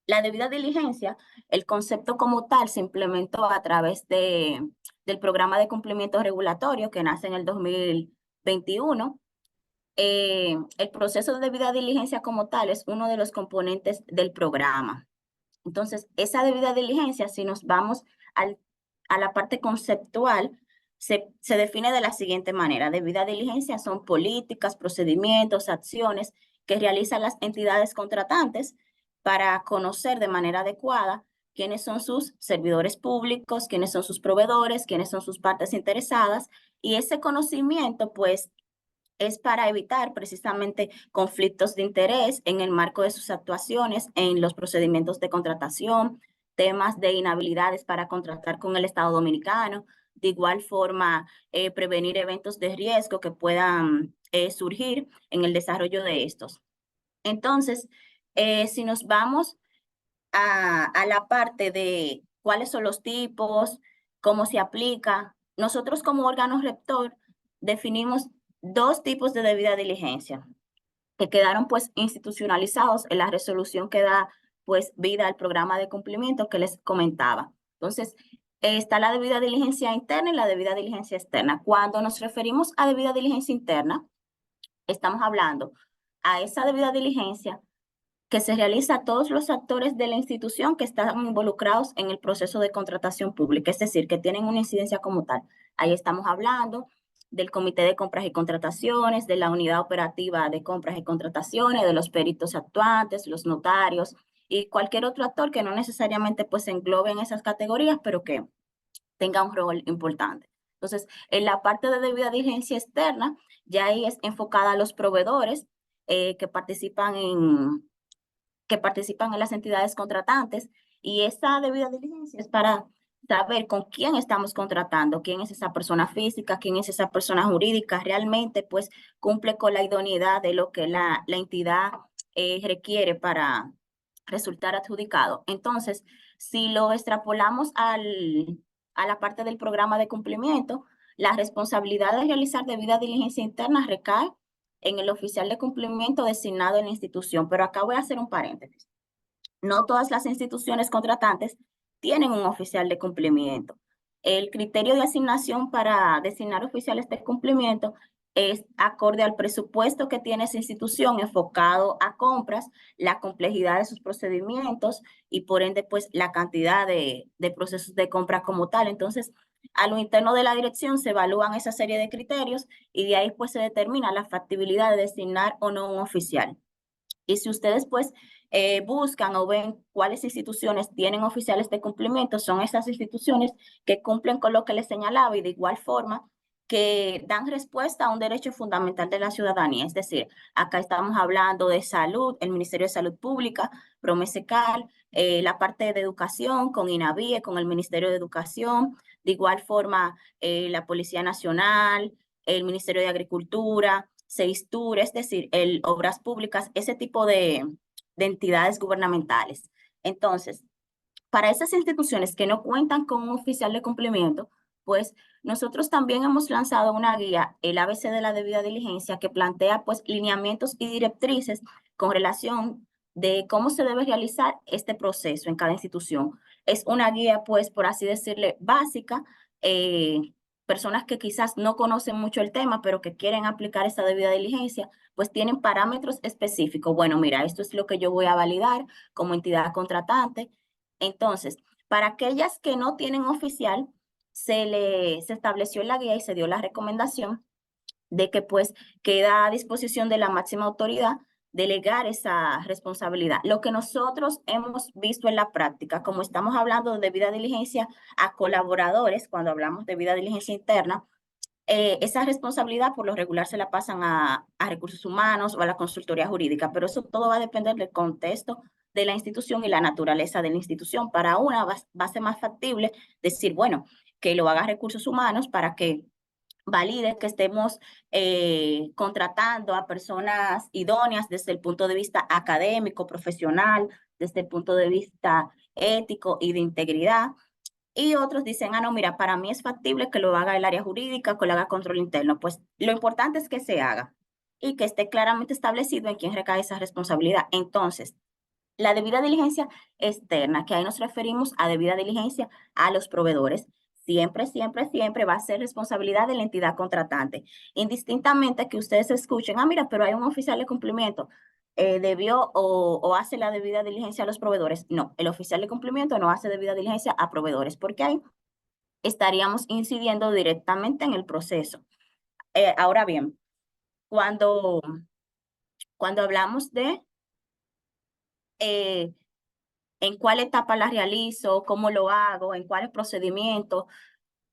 La debida diligencia, el concepto como tal se implementó a través del programa de cumplimiento regulatorio que nace en el 2021. El proceso de debida diligencia como tal es uno de los componentes del programa. Entonces, esa debida diligencia, si nos vamos a la parte conceptual, se define de la siguiente manera. Debida diligencia son políticas, procedimientos, acciones que realizan las entidades contratantes para conocer de manera adecuada quiénes son sus servidores públicos, quiénes son sus proveedores, quiénes son sus partes interesadas, y ese conocimiento, pues, es para evitar precisamente conflictos de interés en el marco de sus actuaciones en los procedimientos de contratación, temas de inhabilidades para contratar con el Estado Dominicano, de igual forma prevenir eventos de riesgo que puedan surgir en el desarrollo de estos. Entonces, si nos vamos a la parte de cuáles son los tipos, cómo se aplica, nosotros como órgano rector definimos dos tipos de debida diligencia que quedaron pues institucionalizados en la resolución que da pues vida al programa de cumplimiento que les comentaba. Entonces, está la debida diligencia interna y la debida diligencia externa. Cuando nos referimos a debida diligencia interna, estamos hablando a esa debida diligencia que se realiza a todos los actores de la institución que están involucrados en el proceso de contratación pública, es decir, que tienen una incidencia como tal. Ahí estamos hablando del Comité de Compras y Contrataciones, de la Unidad Operativa de Compras y Contrataciones, de los peritos actuantes, los notarios y cualquier otro actor que no necesariamente pues se englobe en esas categorías, pero que tenga un rol importante. Entonces, en la parte de debida diligencia externa, ya ahí es enfocada a los proveedores que participan en las entidades contratantes, y esa debida diligencia es para saber con quién estamos contratando, quién es esa persona física, quién es esa persona jurídica, realmente pues cumple con la idoneidad de lo que la entidad requiere resultar adjudicado. Entonces, si lo extrapolamos a la parte del programa de cumplimiento, la responsabilidad de realizar debida diligencia interna recae en el oficial de cumplimiento designado en la institución. Pero acá voy a hacer un paréntesis. No todas las instituciones contratantes tienen un oficial de cumplimiento. El criterio de asignación para designar oficiales de cumplimiento es acorde al presupuesto que tiene esa institución enfocado a compras, la complejidad de sus procedimientos y por ende pues la cantidad de procesos de compra como tal. Entonces, a lo interno de la dirección se evalúan esa serie de criterios y de ahí pues se determina la factibilidad de designar o no un oficial. Y si ustedes pues buscan o ven cuáles instituciones tienen oficiales de cumplimiento, son esas instituciones que cumplen con lo que les señalaba y de igual forma que dan respuesta a un derecho fundamental de la ciudadanía. Es decir, acá estamos hablando de salud, el Ministerio de Salud Pública, Promesecal, la parte de educación con INAVIE, con el Ministerio de Educación, de igual forma la Policía Nacional, el Ministerio de Agricultura, Seistur, es decir, obras públicas, ese tipo de entidades gubernamentales. Entonces, para esas instituciones que no cuentan con un oficial de cumplimiento, pues nosotros también hemos lanzado una guía, el ABC de la debida diligencia, que plantea pues lineamientos y directrices con relación de cómo se debe realizar este proceso en cada institución. Es una guía pues, por así decirle, básica, personas que quizás no conocen mucho el tema, pero que quieren aplicar esta debida diligencia, pues tienen parámetros específicos. Bueno, mira, esto es lo que yo voy a validar como entidad contratante. Entonces, para aquellas que no tienen oficial, se estableció en la guía y se dio la recomendación de que pues queda a disposición de la máxima autoridad delegar esa responsabilidad. Lo que nosotros hemos visto en la práctica, como estamos hablando de debida diligencia a colaboradores, cuando hablamos de debida diligencia interna, esa responsabilidad por lo regular se la pasan a recursos humanos o a la consultoría jurídica, pero eso todo va a depender del contexto de la institución y la naturaleza de la institución. Para una va a ser más factible decir, bueno, que lo haga recursos humanos para que valide que estemos contratando a personas idóneas desde el punto de vista académico, profesional, desde el punto de vista ético y de integridad. Y otros dicen, no, mira, para mí es factible que lo haga el área jurídica, que lo haga control interno. Pues lo importante es que se haga y que esté claramente establecido en quién recae esa responsabilidad. Entonces, la debida diligencia externa, que ahí nos referimos a debida diligencia a los proveedores, siempre, siempre, siempre va a ser responsabilidad de la entidad contratante. Indistintamente que ustedes escuchen, mira, pero hay un oficial de cumplimiento, debió o hace la debida diligencia a los proveedores. No, el oficial de cumplimiento no hace debida diligencia a proveedores, porque ahí estaríamos incidiendo directamente en el proceso. Ahora bien, cuando hablamos de en cuál etapa la realizo, cómo lo hago, en cuáles procedimientos.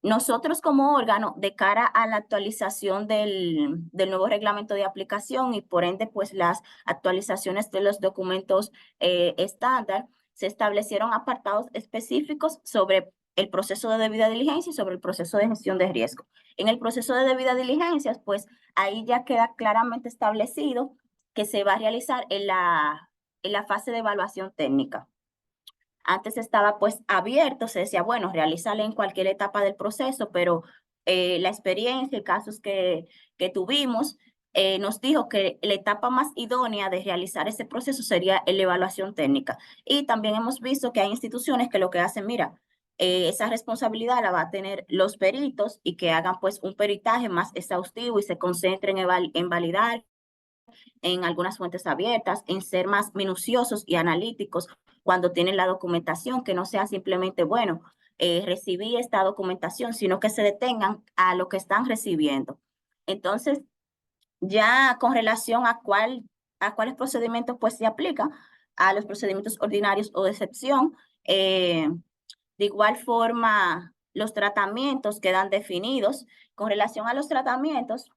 Nosotros como órgano, de cara a la actualización del nuevo reglamento de aplicación y por ende, pues las actualizaciones de los documentos estándar, se establecieron apartados específicos sobre el proceso de debida diligencia y sobre el proceso de gestión de riesgo. En el proceso de debida diligencia, pues ahí ya queda claramente establecido que se va a realizar en la fase de evaluación técnica. Antes estaba pues abierto, se decía, bueno, realízalo en cualquier etapa del proceso, pero la experiencia y casos que tuvimos nos dijo que la etapa más idónea de realizar ese proceso sería la evaluación técnica. Y también hemos visto que hay instituciones que lo que hacen, mira, esa responsabilidad la va a tener los peritos y que hagan pues un peritaje más exhaustivo y se concentren en validar en algunas fuentes abiertas, en ser más minuciosos y analíticos cuando tienen la documentación, que no sea simplemente, bueno, recibí esta documentación, sino que se detengan a lo que están recibiendo. Entonces, ya con relación a cuáles procedimientos pues se aplica, a los procedimientos ordinarios o de excepción, de igual forma, los tratamientos quedan definidos. Con relación a los tratamientos,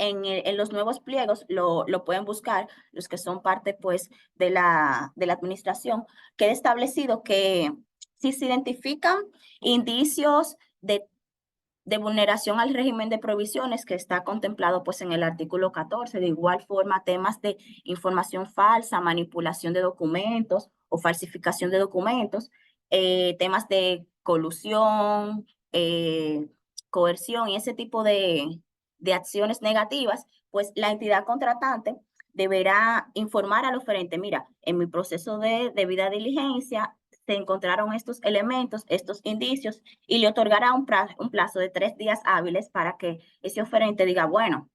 en los nuevos pliegos lo pueden buscar, los que son parte pues de la administración, queda establecido que si se identifican indicios de de vulneración al régimen de provisiones que está contemplado pues en el artículo 14. De igual forma, temas de información falsa, manipulación de documentos o falsificación de documentos, temas de colusión, coerción y ese tipo de acciones negativas, pues la entidad contratante deberá informar al oferente, mira, en mi proceso de debida diligencia se encontraron estos elementos, estos indicios, y le otorgará un plazo de 3 días hábiles para que ese oferente diga, bueno,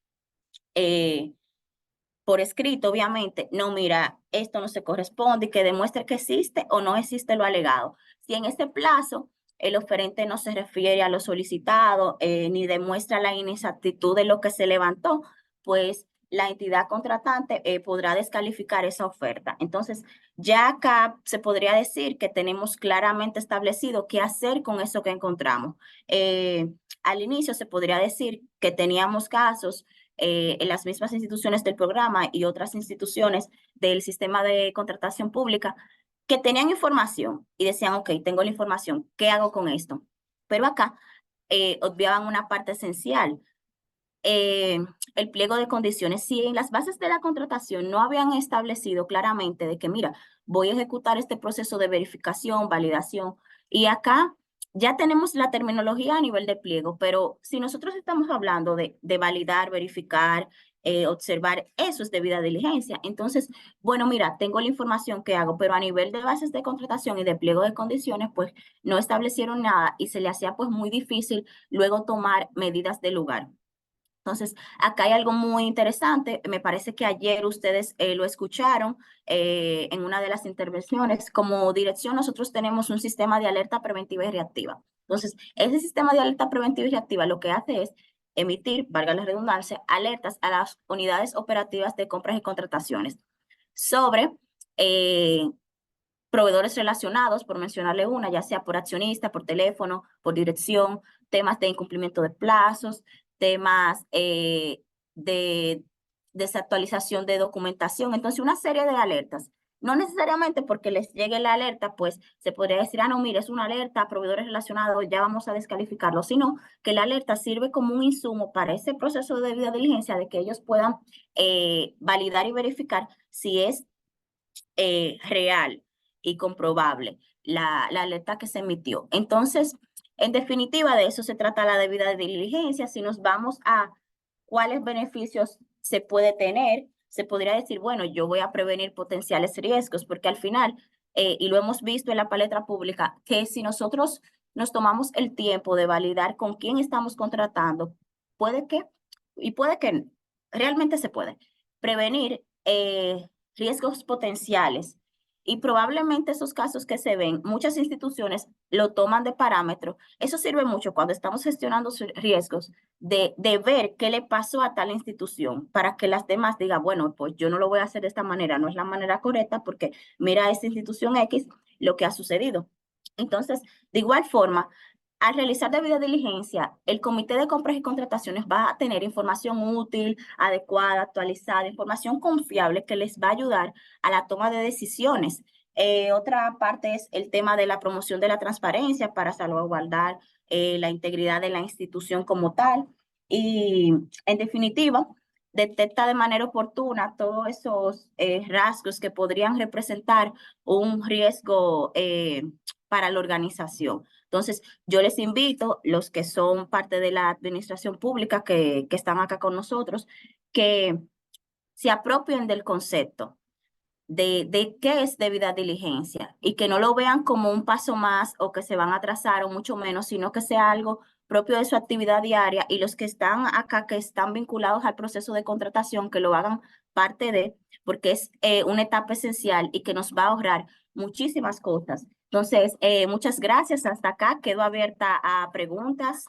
por escrito, obviamente, no, mira, esto no se corresponde y que demuestre que existe o no existe lo alegado. Si en ese plazo el oferente no se refiere a lo solicitado ni demuestra la inexactitud de lo que se levantó, pues la entidad contratante podrá descalificar esa oferta. Entonces, ya acá se podría decir que tenemos claramente establecido qué hacer con eso que encontramos. Al inicio se podría decir que teníamos casos en las mismas instituciones del programa y otras instituciones del sistema de contratación pública que tenían información y decían, ok, tengo la información, ¿qué hago con esto? Pero acá obviaban una parte esencial, el pliego de condiciones. Si en las bases de la contratación no habían establecido claramente de que, mira, voy a ejecutar este proceso de verificación, validación, y acá ya tenemos la terminología a nivel de pliego, pero si nosotros estamos hablando de validar, verificar, observar, eso es debida diligencia. Entonces, bueno, mira, tengo la información que hago, pero a nivel de bases de contratación y de pliego de condiciones, pues no establecieron nada y se le hacía pues muy difícil luego tomar medidas de lugar. Entonces, acá hay algo muy interesante. Me parece que ayer ustedes lo escucharon en una de las intervenciones. Como dirección, nosotros tenemos un sistema de alerta preventiva y reactiva. Entonces, ese sistema de alerta preventiva y reactiva lo que hace es emitir, valga la redundancia, alertas a las unidades operativas de compras y contrataciones sobre proveedores relacionados, por mencionarle una, ya sea por accionista, por teléfono, por dirección, temas de incumplimiento de plazos, temas de desactualización de documentación. Entonces, una serie de alertas. No necesariamente porque les llegue la alerta, pues se podría decir, ah, no, mire, es una alerta a proveedores relacionados, ya vamos a descalificarlo, sino que la alerta sirve como un insumo para ese proceso de debida diligencia de que ellos puedan validar y verificar si es real y comprobable la alerta que se emitió. Entonces, en definitiva, de eso se trata la debida diligencia. Si nos vamos a cuáles beneficios se puede tener, se podría decir, bueno, yo voy a prevenir potenciales riesgos, porque al final, y lo hemos visto en la palestra pública, que si nosotros nos tomamos el tiempo de validar con quién estamos contratando, puede que, y puede que realmente se puede, prevenir riesgos potenciales. Y probablemente esos casos que se ven, muchas instituciones lo toman de parámetro. Eso sirve mucho cuando estamos gestionando riesgos de ver qué le pasó a tal institución para que las demás digan, bueno, pues yo no lo voy a hacer de esta manera, no es la manera correcta porque mira a esta institución X lo que ha sucedido. Entonces, de igual forma, al realizar debida diligencia, el Comité de Compras y Contrataciones va a tener información útil, adecuada, actualizada, información confiable que les va a ayudar a la toma de decisiones. Otra parte es el tema de la promoción de la transparencia para salvaguardar la integridad de la institución como tal. Y en definitiva, detecta de manera oportuna todos esos rasgos que podrían representar un riesgo para la organización. Entonces, yo les invito, los que son parte de la administración pública que están acá con nosotros, que se apropien del concepto de qué es debida diligencia y que no lo vean como un paso más o que se van a atrasar o mucho menos, sino que sea algo propio de su actividad diaria y los que están acá, que están vinculados al proceso de contratación, que lo hagan parte de, porque es una etapa esencial y que nos va a ahorrar muchísimas cosas. Entonces, muchas gracias. Hasta acá quedo abierta a preguntas.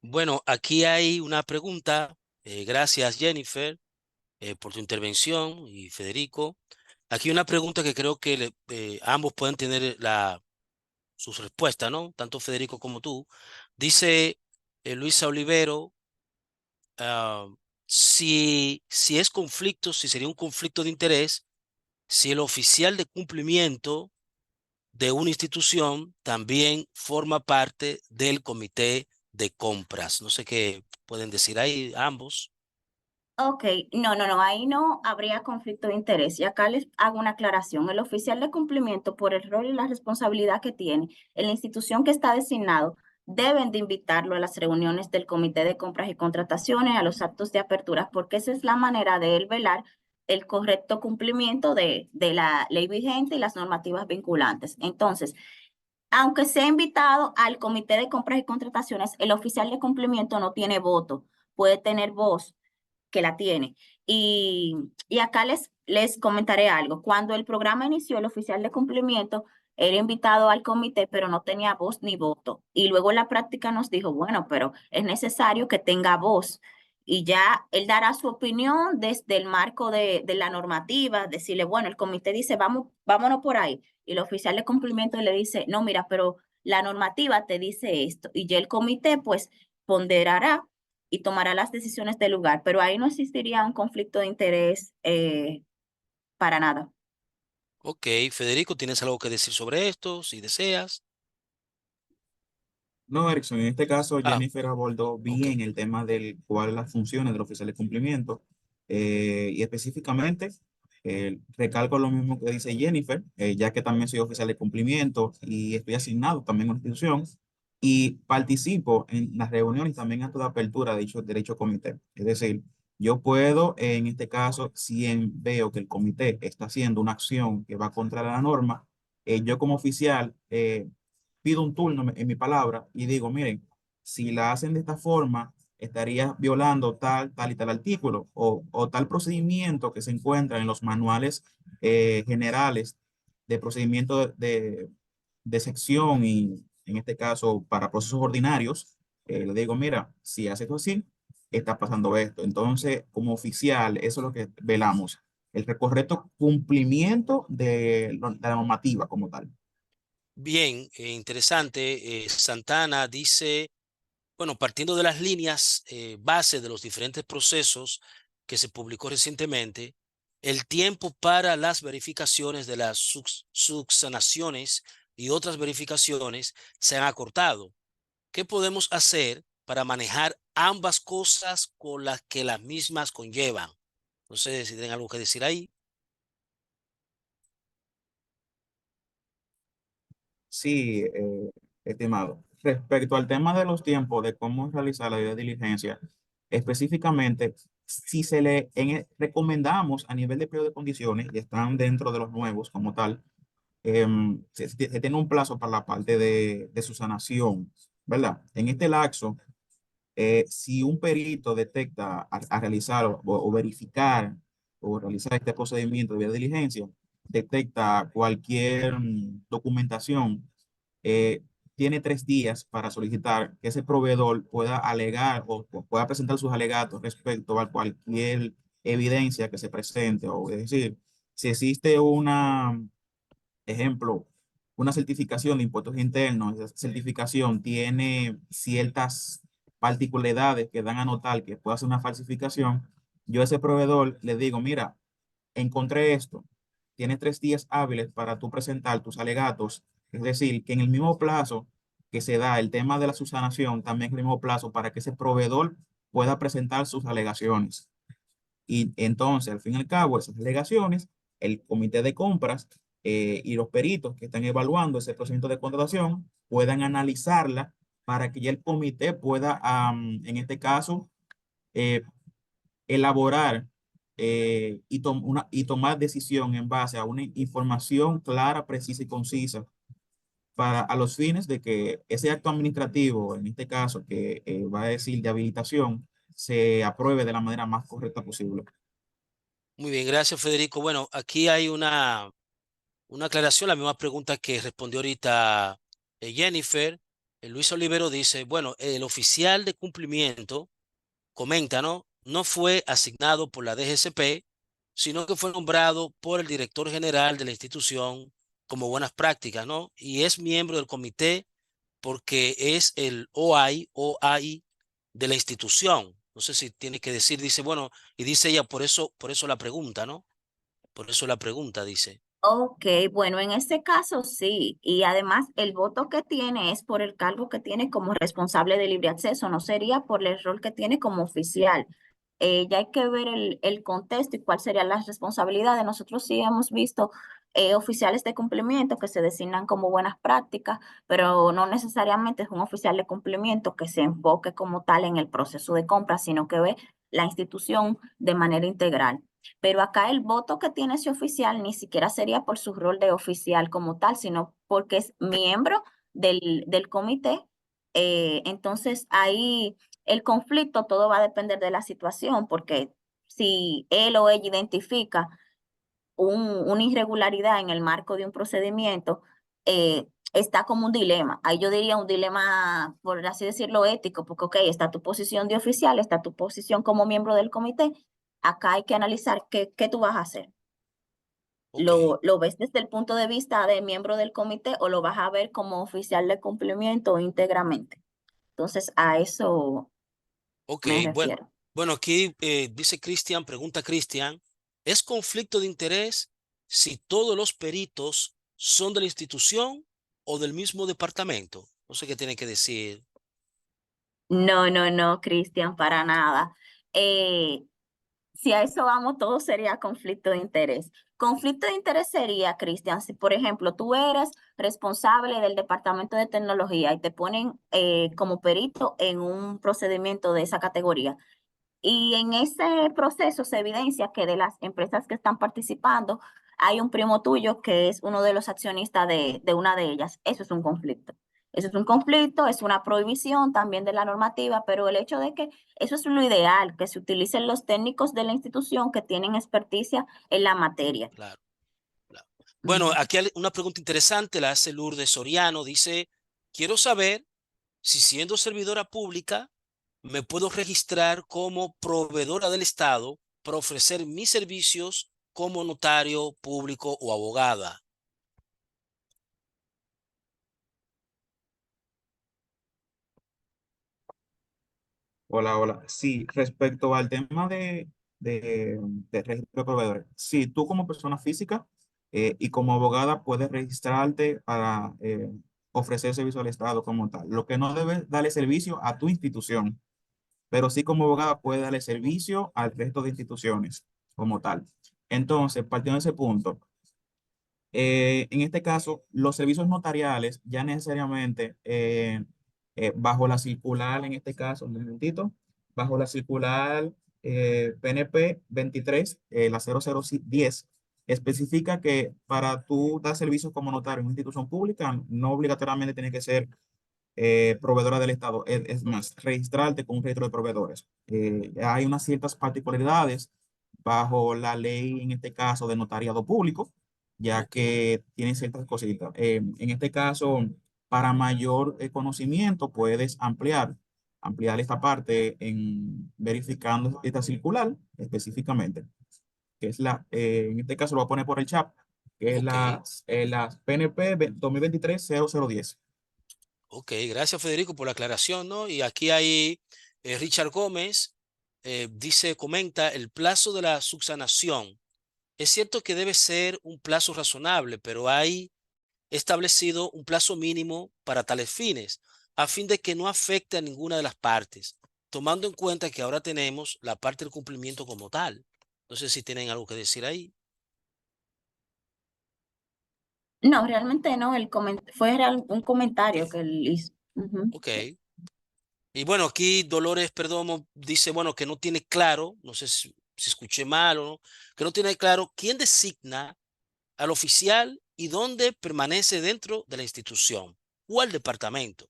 Bueno, aquí hay una pregunta. Gracias, Jennifer, por tu intervención y Federico. Aquí hay una pregunta que creo que ambos pueden tener sus respuestas, ¿no? Tanto Federico como tú. Dice Luisa Olivero, si es conflicto, si sería un conflicto de interés, si el oficial de cumplimiento de una institución también forma parte del comité de compras. No sé qué pueden decir ahí ambos. Ok, no, ahí no habría conflicto de interés. Y acá les hago una aclaración. El oficial de cumplimiento, por el rol y la responsabilidad que tiene en la institución que está designado, deben de invitarlo a las reuniones del Comité de Compras y Contrataciones, a los actos de apertura, porque esa es la manera de él velar el correcto cumplimiento de la ley vigente y las normativas vinculantes. Entonces, aunque sea invitado al Comité de Compras y Contrataciones, el oficial de cumplimiento no tiene voto, puede tener voz que la tiene. Y acá les comentaré algo. Cuando el programa inició, el oficial de cumplimiento era invitado al comité, pero no tenía voz ni voto. Y luego en la práctica nos dijo, bueno, pero es necesario que tenga voz. Y ya él dará su opinión desde el marco de la normativa, decirle, bueno, el comité dice, vámonos por ahí. Y el oficial de cumplimiento le dice, no, mira, pero la normativa te dice esto. Y ya el comité, pues, ponderará y tomará las decisiones del lugar, pero ahí no existiría un conflicto de interés para nada. Ok, Federico, ¿tienes algo que decir sobre esto, si deseas? No, Erickson, en este caso Ah, Jennifer abordó ok. bien el tema del cuáles las funciones del oficial de cumplimiento y específicamente recalco lo mismo que dice Jennifer, ya que también soy oficial de cumplimiento y estoy asignado también a una institución y participo en las reuniones también a toda apertura de dicho comité. Es decir, yo puedo, en este caso, si veo que el comité está haciendo una acción que va contra la norma, yo como oficial pido un turno en mi palabra y digo, miren, si la hacen de esta forma, estaría violando tal y tal artículo o tal procedimiento que se encuentra en los manuales generales de procedimiento de sección y en este caso para procesos ordinarios, le digo, mira, si hace esto así, está pasando esto. Entonces, como oficial, eso es lo que velamos, el correcto cumplimiento de la normativa como tal. Bien, interesante. Santana dice, bueno, partiendo de las líneas base de los diferentes procesos que se publicó recientemente, el tiempo para las verificaciones de las subsanaciones y otras verificaciones se han acortado. ¿Qué podemos hacer para manejar ambas cosas con las que las mismas conllevan? No sé si tienen algo que decir ahí. Sí, estimado. Respecto al tema de los tiempos, de cómo realizar la debida diligencia, específicamente, si se le recomendamos a nivel de periodo de condiciones, y están dentro de los nuevos como tal, se tiene un plazo para la parte de su sanación, ¿verdad? En este lapso, si un perito detecta a realizar o verificar o realizar este procedimiento de debida diligencia, detecta cualquier documentación, eh, tiene 3 días para solicitar que ese proveedor pueda alegar o pueda presentar sus alegatos respecto a cualquier evidencia que se presente. O es decir, si existe una, ejemplo, una certificación de impuestos internos, esa certificación tiene ciertas particularidades que dan a notar que puede hacer una falsificación, yo a ese proveedor le digo, mira, encontré esto, tienes 3 días hábiles para tú presentar tus alegatos, es decir, que en el mismo plazo que se da el tema de la subsanación, también el mismo plazo para que ese proveedor pueda presentar sus alegaciones. Y entonces, al fin y al cabo, esas alegaciones, el comité de compras y los peritos que están evaluando ese procedimiento de contratación puedan analizarla para que ya el comité pueda, en este caso, eh, elaborar y tomar decisión en base a una información clara, precisa y concisa para a los fines de que ese acto administrativo, en este caso, que va a decir de habilitación, se apruebe de la manera más correcta posible. Muy bien, gracias, Federico. Bueno, aquí hay una aclaración, la misma pregunta que respondió ahorita Jennifer. Luis Olivero dice, bueno, el oficial de cumplimiento comenta, ¿no? No fue asignado por la DGCP, sino que fue nombrado por el director general de la institución como buenas prácticas, ¿no? Y es miembro del comité porque es el OAI de la institución. No sé si tiene que decir, dice, bueno, y dice ella, por eso la pregunta, ¿no? Por eso la pregunta, dice. Ok, bueno, en este caso sí, y además el voto que tiene es por el cargo que tiene como responsable de libre acceso, no sería por el rol que tiene como oficial. Ya hay que ver el contexto y cuáles serían las responsabilidades. Nosotros sí hemos visto oficiales de cumplimiento que se designan como buenas prácticas, pero no necesariamente es un oficial de cumplimiento que se enfoque como tal en el proceso de compra, sino que ve la institución de manera integral. Pero acá el voto que tiene ese oficial ni siquiera sería por su rol de oficial como tal, sino porque es miembro del comité. Entonces ahí el conflicto todo va a depender de la situación, porque si él o ella identifica una irregularidad en el marco de un procedimiento, está como un dilema. Ahí yo diría un dilema, por así decirlo, ético, porque, ok, está tu posición de oficial, está tu posición como miembro del comité. Acá hay que analizar qué tú vas a hacer. Ok, ¿Lo ves desde el punto de vista de miembro del comité o lo vas a ver como oficial de cumplimiento íntegramente? Entonces, a eso ok, me bueno. refiero. Bueno, aquí dice Cristian, pregunta Cristian, ¿es conflicto de interés si todos los peritos son de la institución o del mismo departamento? No sé qué tiene que decir. No, no, no, Cristian, para nada. Eh, Si a eso vamos, todo sería conflicto de interés. Conflicto de interés sería, Cristian, si por ejemplo tú eres responsable del departamento de tecnología y te ponen como perito en un procedimiento de esa categoría. Y en ese proceso se evidencia que de las empresas que están participando, hay un primo tuyo que es uno de los accionistas de una de ellas. Eso es un conflicto. Eso es un conflicto, es una prohibición también de la normativa, pero el hecho de que eso es lo ideal, que se utilicen los técnicos de la institución que tienen experticia en la materia. Claro, claro. Bueno, Ujú. aquí hay una pregunta interesante la hace Lourdes Soriano. Dice, quiero saber si siendo servidora pública me puedo registrar como proveedora del Estado para ofrecer mis servicios como notario público o abogada. Hola, hola. Sí, respecto al tema de registro de proveedores. Sí, tú como persona física y como abogada puedes registrarte para ofrecer servicio al Estado como tal. Lo que no debes darle servicio a tu institución, pero sí como abogada puede darle servicio al resto de instituciones como tal. Entonces, partiendo de ese punto, en este caso, los servicios notariales ya necesariamente bajo la circular, en este caso, un momentito, bajo la circular PNP 23, la 0010, especifica que para tú dar servicios como notario en una institución pública, no obligatoriamente tiene que ser proveedora del Estado. Es más, registrarte con un registro de proveedores. Hay unas ciertas particularidades bajo la ley, en este caso, de notariado público, ya Ok, que tiene ciertas cositas. En este caso, para mayor conocimiento, puedes ampliar esta parte en verificando esta circular específicamente, que es en este caso lo voy a poner por el chat, que es ok, la PNP 2023-0010. ok. Gracias, Federico, por la aclaración, ¿no? Y aquí hay Richard Gómez, dice, comenta, el plazo de la subsanación. Es cierto que debe ser un plazo razonable, pero hay establecido un plazo mínimo para tales fines, a fin de que no afecte a ninguna de las partes, tomando en cuenta que ahora tenemos la parte del cumplimiento como tal. No sé si tienen algo que decir ahí. No, realmente no, fue un Ok, comentario que él hizo. Ujú. ok. Y bueno, aquí Dolores Perdomo dice, bueno, que no tiene claro, no sé si escuché mal o no, que no tiene claro quién designa al oficial y dónde permanece dentro de la institución o al departamento.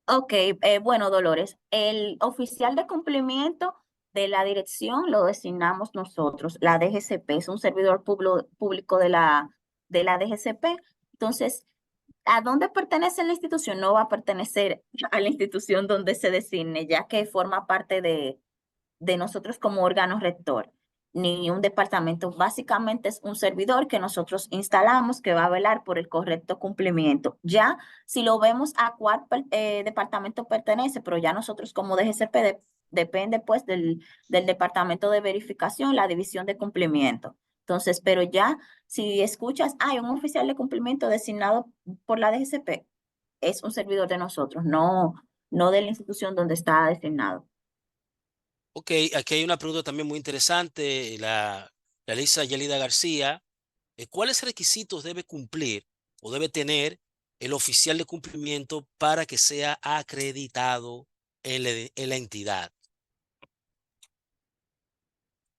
Ok, bueno, Dolores, el oficial de cumplimiento de la dirección lo designamos nosotros. La DGCP es un servidor público de la DGCP. Entonces, ¿a dónde pertenece la institución? No va a pertenecer a la institución donde se designe, ya que forma parte de nosotros como órgano rector, ni un departamento. Básicamente es un servidor que nosotros instalamos que va a velar por el correcto cumplimiento. Ya si lo vemos a cuál departamento pertenece, pero ya nosotros como DGCP depende pues del departamento de verificación, la división de cumplimiento. Entonces, pero ya si escuchas, hay un oficial de cumplimiento designado por la DGCP, es un servidor de nosotros, no de la institución donde está designado. Ok, aquí hay una pregunta también muy interesante. La realiza Yelida García. ¿Cuáles requisitos debe cumplir o debe tener el oficial de cumplimiento para que sea acreditado en la entidad?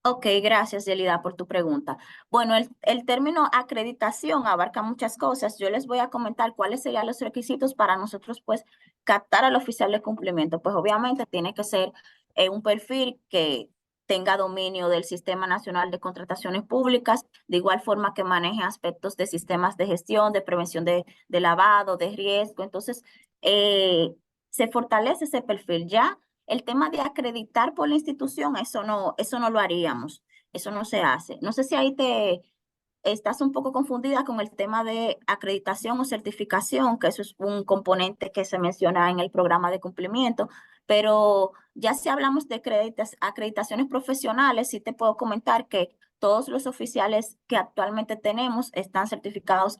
Ok, gracias, Yelida, por tu pregunta. Bueno, el término acreditación abarca muchas cosas. Yo les voy a comentar cuáles serían los requisitos para nosotros, pues, captar al oficial de cumplimiento. Pues, obviamente, tiene que ser un perfil que tenga dominio del Sistema Nacional de Contrataciones Públicas, de igual forma que maneje aspectos de sistemas de gestión, de prevención de lavado, de riesgo. Entonces, se fortalece ese perfil ya. El tema de acreditar por la institución, eso no lo haríamos, eso no se hace. No sé si ahí te estás un poco confundida con el tema de acreditación o certificación, que eso es un componente que se menciona en el programa de cumplimiento, pero ya si hablamos de acreditaciones profesionales, sí te puedo comentar que todos los oficiales que actualmente tenemos están certificados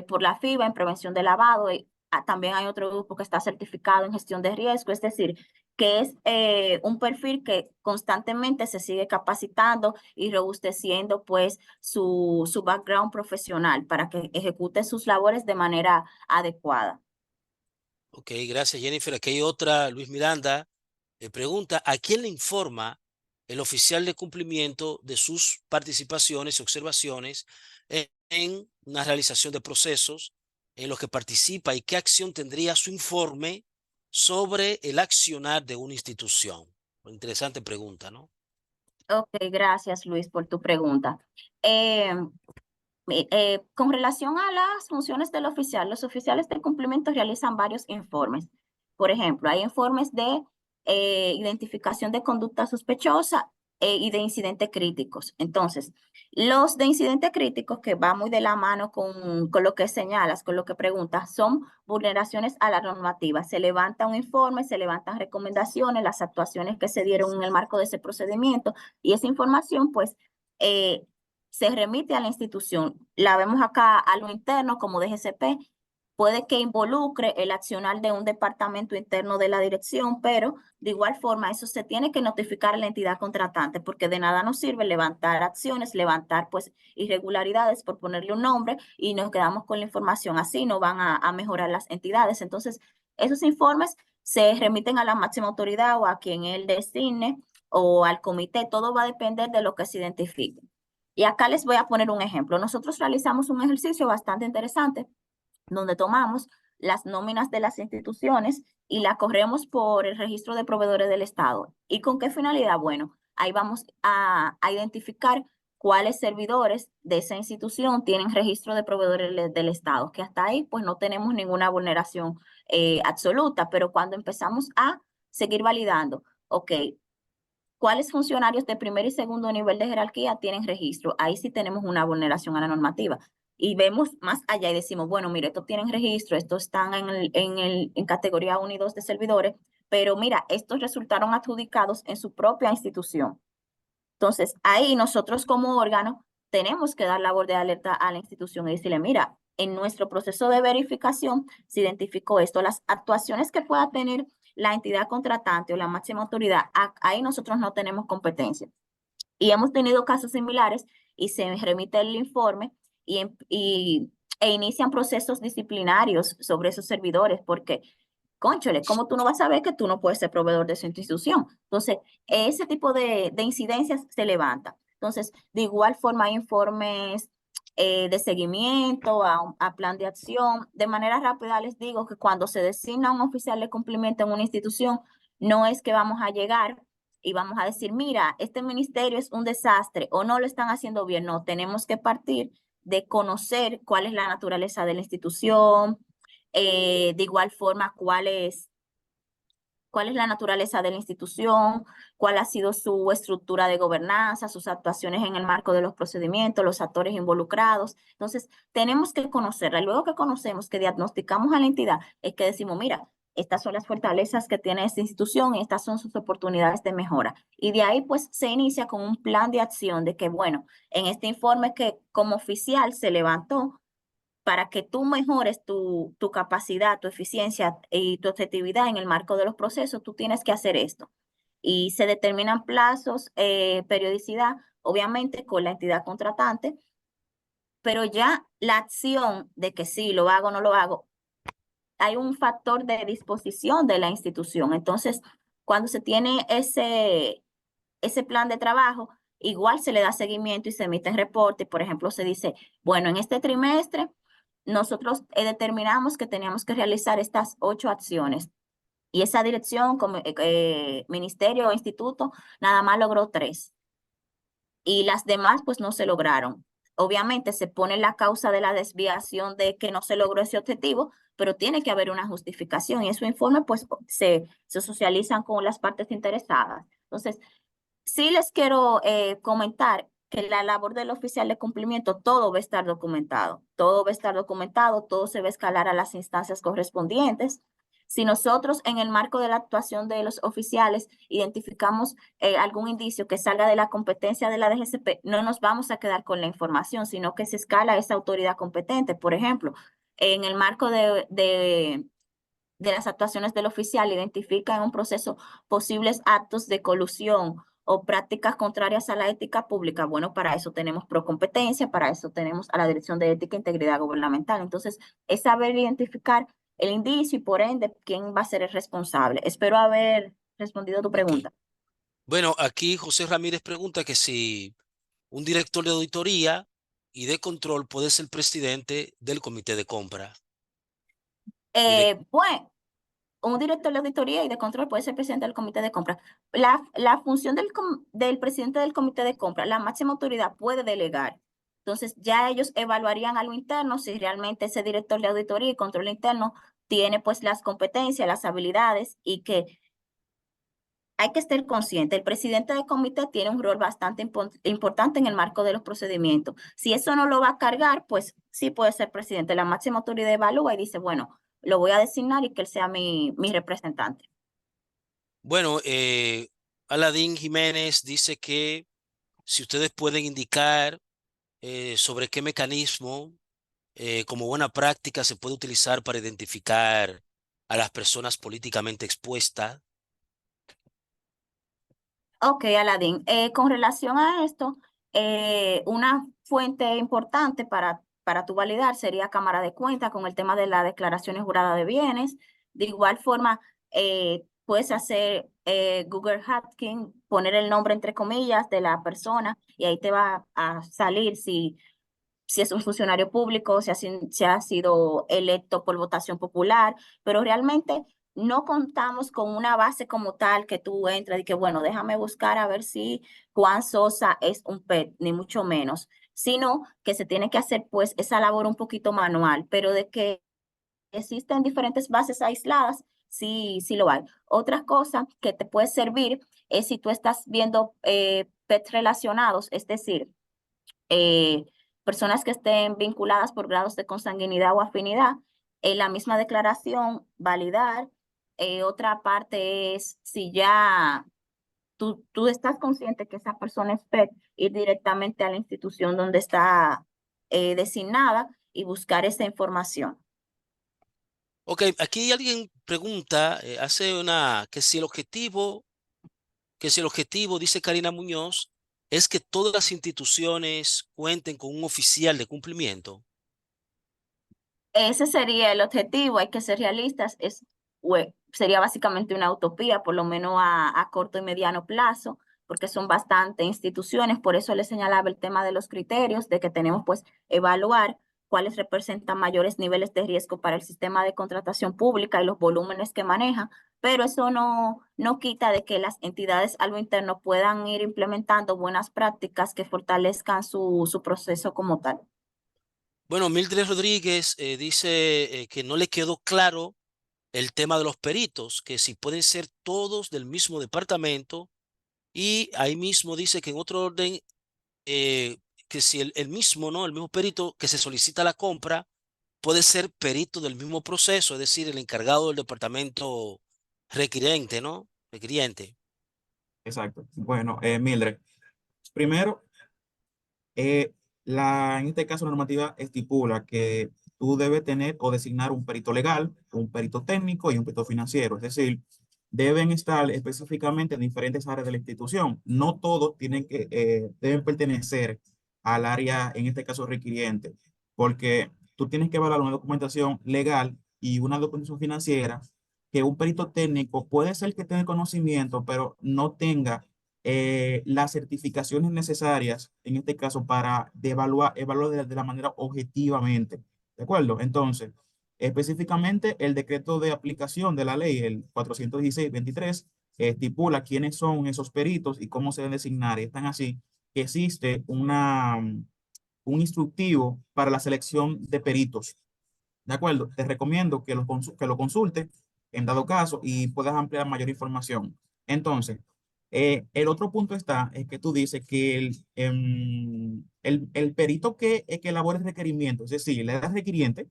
por la FIBA en prevención de lavado y también hay otro grupo que está certificado en gestión de riesgo, es decir, que es un perfil que constantemente se sigue capacitando y robusteciendo pues su background profesional para que ejecute sus labores de manera adecuada. Ok, gracias, Jennifer. Aquí hay otra, Luis Miranda. Pregunta, ¿a quién le informa el oficial de cumplimiento de sus participaciones y observaciones en una realización de procesos en los que participa y qué acción tendría su informe sobre el accionar de una institución? Interesante pregunta, ¿no? Ok, gracias Luis por tu pregunta. Eh, con relación a las funciones del oficial, los oficiales de cumplimiento realizan varios informes. Por ejemplo, hay informes de identificación de conducta sospechosa y de incidentes críticos. Entonces, los de incidentes críticos, que va muy de la mano con lo que señalas, con lo que preguntas, son vulneraciones a la normativa. Se levanta un informe, se levantan recomendaciones, las actuaciones que se dieron en el marco de ese procedimiento y esa información, pues, se remite a la institución. La vemos acá a lo interno como DGCP, puede que involucre el accionar de un departamento interno de la dirección, pero de igual forma eso se tiene que notificar a la entidad contratante, porque de nada nos sirve levantar acciones, levantar pues irregularidades, por ponerle un nombre, y nos quedamos con la información así, no van a mejorar las entidades. Entonces, esos informes se remiten a la máxima autoridad o a quien él designe o al comité, todo va a depender de lo que se identifique. Y acá les voy a poner un ejemplo. Nosotros realizamos un ejercicio bastante interesante donde tomamos las nóminas de las instituciones y la corremos por el registro de proveedores del Estado. ¿Y con qué finalidad? Bueno, ahí vamos a identificar cuáles servidores de esa institución tienen registro de proveedores del Estado, que hasta ahí pues no tenemos ninguna vulneración absoluta, pero cuando empezamos a seguir validando, ok, ¿cuáles funcionarios de primer y segundo nivel de jerarquía tienen registro? Ahí sí tenemos una vulneración a la normativa. Y vemos más allá y decimos, bueno, mire, estos tienen registro, estos están en categoría 1 y 2 de servidores, pero mira, estos resultaron adjudicados en su propia institución. Entonces, ahí nosotros como órgano tenemos que dar labor de alerta a la institución y decirle, mira, en nuestro proceso de verificación se identificó esto, las actuaciones que pueda tener la entidad contratante o la máxima autoridad, ahí nosotros no tenemos competencia. Y hemos tenido casos similares y se remite el informe e inician procesos disciplinarios sobre esos servidores, porque cónchole, ¿cómo tú no vas a saber que tú no puedes ser proveedor de su institución? Entonces, ese tipo de incidencias se levanta. Entonces, de igual forma, hay informes de seguimiento a plan de acción. De manera rápida les digo que cuando se designa un oficial de cumplimiento en una institución, no es que vamos a llegar y vamos a decir, mira, este ministerio es un desastre o no lo están haciendo bien. No, tenemos que partir de conocer cuál es la naturaleza de la institución, de igual forma, cuál es la naturaleza de la institución, cuál ha sido su estructura de gobernanza, sus actuaciones en el marco de los procedimientos, los actores involucrados. Entonces, tenemos que conocerla. Y luego que conocemos, que diagnosticamos a la entidad, es que decimos, mira, estas son las fortalezas que tiene esta institución y estas son sus oportunidades de mejora. Y de ahí pues se inicia con un plan de acción de que, bueno, en este informe que como oficial se levantó, para que tú mejores tu capacidad, tu eficiencia y tu objetividad en el marco de los procesos, tú tienes que hacer esto. Y se determinan plazos, periodicidad, obviamente con la entidad contratante, pero ya la acción de que sí, lo hago o no lo hago, hay un factor de disposición de la institución. Entonces, cuando se tiene ese plan de trabajo, igual se le da seguimiento y se emiten reportes. Por ejemplo, se dice, bueno, en este trimestre nosotros determinamos que teníamos que realizar estas 8 acciones y esa dirección, como ministerio o instituto, nada más logró 3 y las demás pues no se lograron. Obviamente se pone la causa de la desviación de que no se logró ese objetivo, pero tiene que haber una justificación y esos informes pues se socializan con las partes interesadas. Entonces, sí les quiero comentar que la labor del oficial de cumplimiento, todo va a estar documentado, todo va a estar documentado, todo se va a escalar a las instancias correspondientes. Si nosotros en el marco de la actuación de los oficiales identificamos algún indicio que salga de la competencia de la DGCP, no nos vamos a quedar con la información, sino que se escala a esa autoridad competente. Por ejemplo, en el marco de las actuaciones del oficial identifica en un proceso posibles actos de colusión o prácticas contrarias a la ética pública, bueno, para eso tenemos Procompetencia, para eso tenemos a la Dirección de Ética e Integridad Gubernamental. Entonces, es saber identificar el indicio y por ende quién va a ser el responsable. Espero haber respondido a tu Ok. pregunta. Bueno, aquí José Ramírez pregunta que si un director de auditoría y de control puede ser presidente del comité de compra. Bueno, un director de auditoría y de control puede ser presidente del comité de compra. La función del presidente del comité de compra, la máxima autoridad puede delegar. Entonces, ya ellos evaluarían a lo interno si realmente ese director de auditoría y control interno tiene pues las competencias, las habilidades y que hay que estar consciente. El presidente del comité tiene un rol bastante importante en el marco de los procedimientos. Si eso no lo va a cargar, pues sí puede ser presidente. La máxima autoridad evalúa y dice, bueno, lo voy a designar y que él sea mi representante. Bueno, Aladín Jiménez dice que si ustedes pueden indicar sobre qué mecanismo como buena práctica se puede utilizar para identificar a las personas políticamente expuestas. Ok, Aladín. Con relación a esto, una fuente importante para tu validar sería Cámara de Cuentas con el tema de las declaraciones juradas de bienes. De igual forma, puedes hacer Google Hacking, poner el nombre entre comillas de la persona y ahí te va a salir si es un funcionario público, si ha sido electo por votación popular, pero realmente no contamos con una base como tal que tú entres y que, bueno, déjame buscar a ver si Juan Sosa es un PET, ni mucho menos, sino que se tiene que hacer pues esa labor un poquito manual, pero de que existen diferentes bases aisladas, sí, sí lo hay. Otra cosa que te puede servir es si tú estás viendo PET relacionados, es decir, eh, personas que estén vinculadas por grados de consanguinidad o afinidad, en la misma declaración, validar. Otra parte es si ya tú estás consciente que esa persona es PET, ir directamente a la institución donde está designada y buscar esa información. Ok, aquí alguien pregunta, que si el objetivo, dice Karina Muñoz, es que todas las instituciones cuenten con un oficial de cumplimiento. Ese sería el objetivo, hay que ser realistas, sería básicamente una utopía, por lo menos a corto y mediano plazo, porque son bastantes instituciones, por eso les señalaba el tema de los criterios, de que tenemos pues evaluar cuáles representan mayores niveles de riesgo para el sistema de contratación pública y los volúmenes que maneja, pero eso no quita de que las entidades a lo interno puedan ir implementando buenas prácticas que fortalezcan su proceso como tal. Bueno, Mildred Rodríguez dice que no le quedó claro el tema de los peritos, que si pueden ser todos del mismo departamento, y ahí mismo dice que en otro orden, que si el mismo, ¿no? El mismo perito que se solicita la compra puede ser perito del mismo proceso, es decir, el encargado del departamento requiriente, ¿no? Requiriente. Exacto. Bueno, Mildred, primero, Eh, en este caso, la normativa estipula que tú debes tener o designar un perito legal, un perito técnico y un perito financiero. Es decir, deben estar específicamente en diferentes áreas de la institución. No todos deben pertenecer al área, en este caso, requiriente, porque tú tienes que evaluar una documentación legal y una documentación financiera que un perito técnico puede ser que tenga conocimiento, pero no tenga las certificaciones necesarias, en este caso, para evaluar de la manera objetivamente. ¿De acuerdo? Entonces, específicamente, el decreto de aplicación de la ley, el 416-23, estipula quiénes son esos peritos y cómo se deben designar. Y están así que existe un instructivo para la selección de peritos. ¿De acuerdo? Te recomiendo que lo consultes en dado caso y puedas ampliar mayor información. Entonces, el otro punto es que tú dices que el perito que elabora el requerimiento, es decir, la edad requiriente,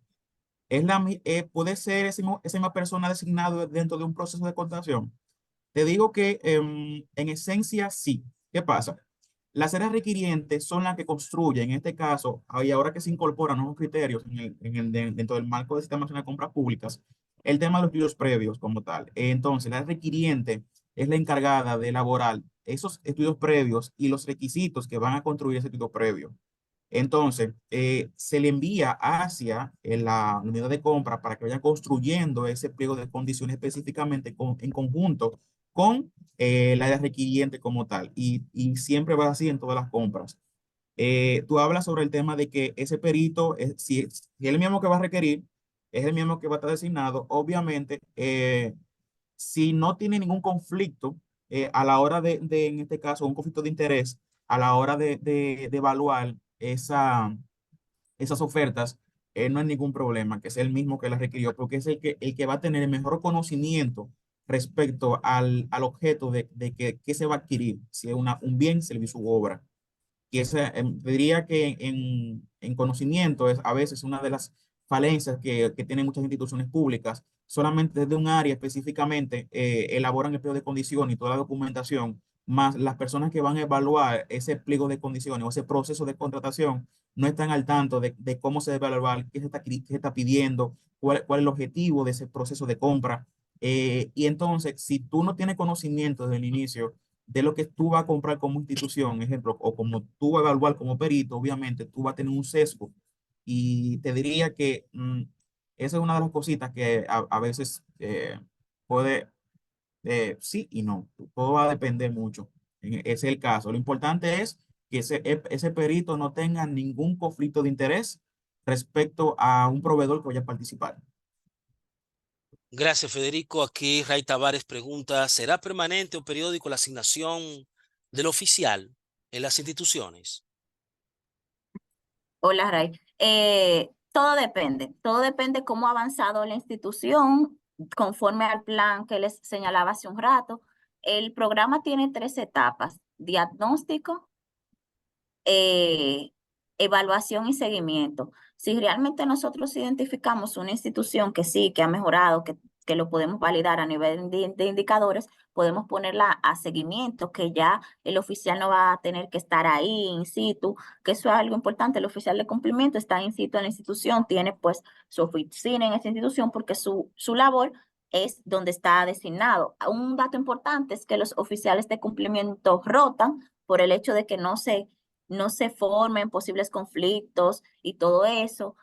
puede ser esa misma persona designada dentro de un proceso de contratación. Te digo que en esencia sí. ¿Qué pasa? Las áreas requirientes son las que construyen, en este caso, y ahora que se incorporan nuevos criterios dentro del marco del Sistema Nacional de Compras Públicas, el tema de los estudios previos como tal. Entonces, la área requiriente es la encargada de elaborar esos estudios previos y los requisitos que van a construir ese estudio previo. Entonces, se le envía hacia la unidad de compra para que vayan construyendo ese pliego de condiciones específicamente en conjunto con la área requiriente como tal. Y siempre va así en todas las compras. Tú hablas sobre el tema de que ese perito, si es el mismo que va a requerir, es el mismo que va a estar designado, obviamente, si no tiene ningún conflicto a la hora en este caso, un conflicto de interés, a la hora de evaluar esas ofertas, no hay ningún problema, que sea el mismo que las requirió, porque es el que va a tener el mejor conocimiento respecto al objeto de que se va a adquirir, si es un bien, servicio u obra. Y diría que en conocimiento es a veces una de las falencias que tienen muchas instituciones públicas. Solamente desde un área específicamente elaboran el pliego de condiciones y toda la documentación, más las personas que van a evaluar ese pliego de condiciones o ese proceso de contratación no están al tanto de cómo se debe evaluar, qué se está pidiendo, cuál es el objetivo de ese proceso de compra. Y entonces, si tú no tienes conocimiento desde el inicio, de lo que tú vas a comprar como institución, ejemplo, o como tú vas a evaluar como perito, obviamente tú vas a tener un sesgo. Y te diría que esa es una de las cositas que a veces puede, sí y no. Todo va a depender mucho. Ese es el caso. Lo importante es que ese perito no tenga ningún conflicto de interés respecto a un proveedor que vaya a participar. Gracias, Federico. Aquí Ray Tavares pregunta, ¿será permanente o periódico la asignación del oficial en las instituciones? Hola, Ray. Todo depende cómo ha avanzado la institución conforme al plan que les señalaba hace un rato. El programa tiene 3 etapas: diagnóstico, eh, evaluación y seguimiento. Si realmente nosotros identificamos una institución que sí, que ha mejorado, que lo podemos validar a nivel de indicadores, podemos ponerla a seguimiento, que ya el oficial no va a tener que estar ahí in situ, que eso es algo importante. El oficial de cumplimiento está in situ en la institución, tiene pues su oficina en esa institución porque su labor es donde está designado. Un dato importante es que los oficiales de cumplimiento rotan por el hecho de que no se formen posibles conflictos y todo eso,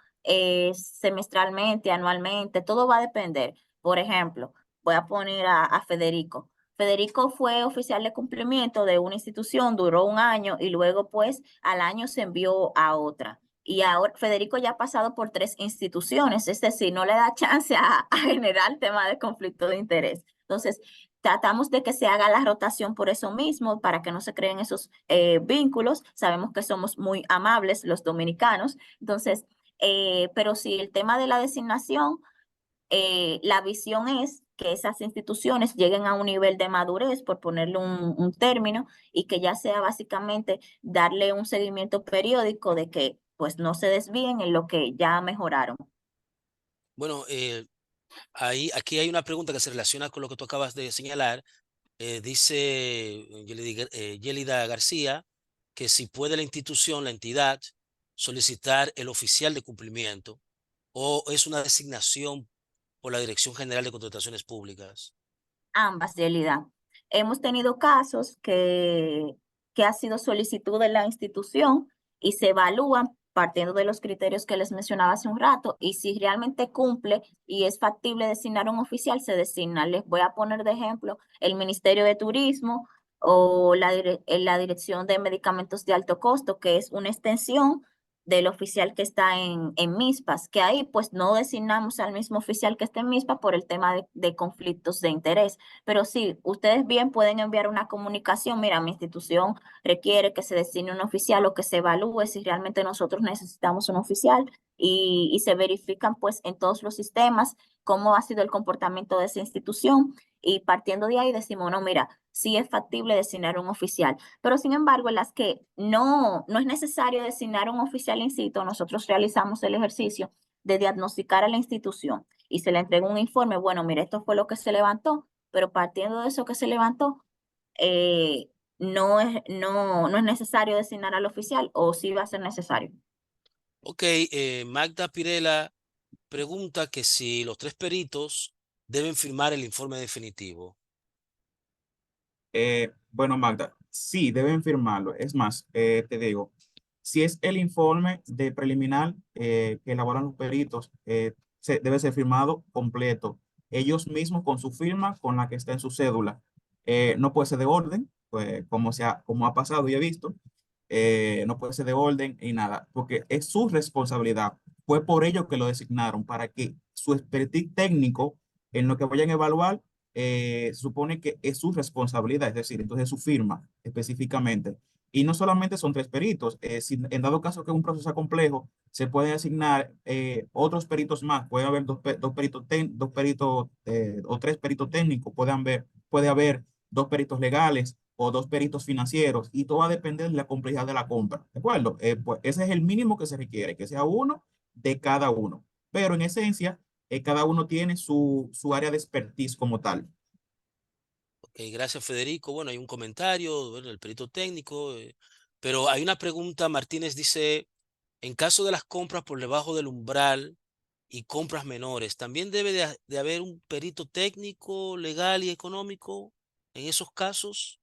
semestralmente, anualmente, todo va a depender. Por ejemplo, voy a poner a Federico. Federico fue oficial de cumplimiento de una institución, duró un año y luego pues al año se envió a otra. Y ahora Federico ya ha pasado por 3 instituciones, es decir, no le da chance a generar tema de conflicto de interés. Entonces, tratamos de que se haga la rotación por eso mismo, para que no se creen esos vínculos. Sabemos que somos muy amables los dominicanos. Entonces, pero sí, el tema de la designación, la visión es que esas instituciones lleguen a un nivel de madurez, por ponerle un término, y que ya sea básicamente darle un seguimiento periódico de que pues no se desvíen en lo que ya mejoraron. Bueno, aquí hay una pregunta que se relaciona con lo que tú acabas de señalar. Dice Yelida García que si puede la institución, la entidad, solicitar el oficial de cumplimiento o es una designación por la Dirección General de Contrataciones Públicas. Ambas, realidad. Hemos tenido casos que ha sido solicitud de la institución y se evalúan partiendo de los criterios que les mencionaba hace un rato, y si realmente cumple y es factible designar un oficial, se designa. Les voy a poner de ejemplo el Ministerio de Turismo o la Dirección de Medicamentos de Alto Costo, que es una extensión del oficial que está en MISPAS, que ahí pues no designamos al mismo oficial que está en MISPAS por el tema de conflictos de interés. Pero sí, ustedes bien pueden enviar una comunicación: mira, mi institución requiere que se designe un oficial o que se evalúe si realmente nosotros necesitamos un oficial, y se verifican pues en todos los sistemas cómo ha sido el comportamiento de esa institución, y partiendo de ahí decimos, no, mira, sí es factible designar un oficial. Pero sin embargo, en las que no es necesario designar un oficial in situ, nosotros realizamos el ejercicio de diagnosticar a la institución y se le entrega un informe. Bueno, mira, esto fue lo que se levantó, pero partiendo de eso que se levantó, no es necesario designar al oficial, o sí va a ser necesario. Ok, Magda Pirela pregunta que si los tres peritos deben firmar el informe definitivo. Bueno, Magda, sí, deben firmarlo. Es más, te digo, si es el informe de preliminar que elaboran los peritos, debe ser firmado completo. Ellos mismos con su firma, con la que está en su cédula. No puede ser de orden, pues, como ha pasado y he visto. No puede ser de orden y nada, porque es su responsabilidad. Fue por ello que lo designaron, para que su expertise técnico en lo que vayan a evaluar supone que es su responsabilidad, es decir, entonces su firma específicamente. Y no solamente son tres peritos, si en dado caso que es un proceso complejo, se pueden asignar otros peritos más. Puede haber dos peritos o tres peritos técnicos, puede haber dos peritos legales o dos peritos financieros, y todo va a depender de la complejidad de la compra, ¿de acuerdo? Pues ese es el mínimo que se requiere, que sea uno de cada uno. Pero en esencia, cada uno tiene su área de expertise como tal. Ok, gracias Federico. Bueno, hay un comentario, bueno, el perito técnico, pero hay una pregunta. Martínez dice, en caso de las compras por debajo del umbral y compras menores, ¿también debe de haber un perito técnico, legal y económico en esos casos?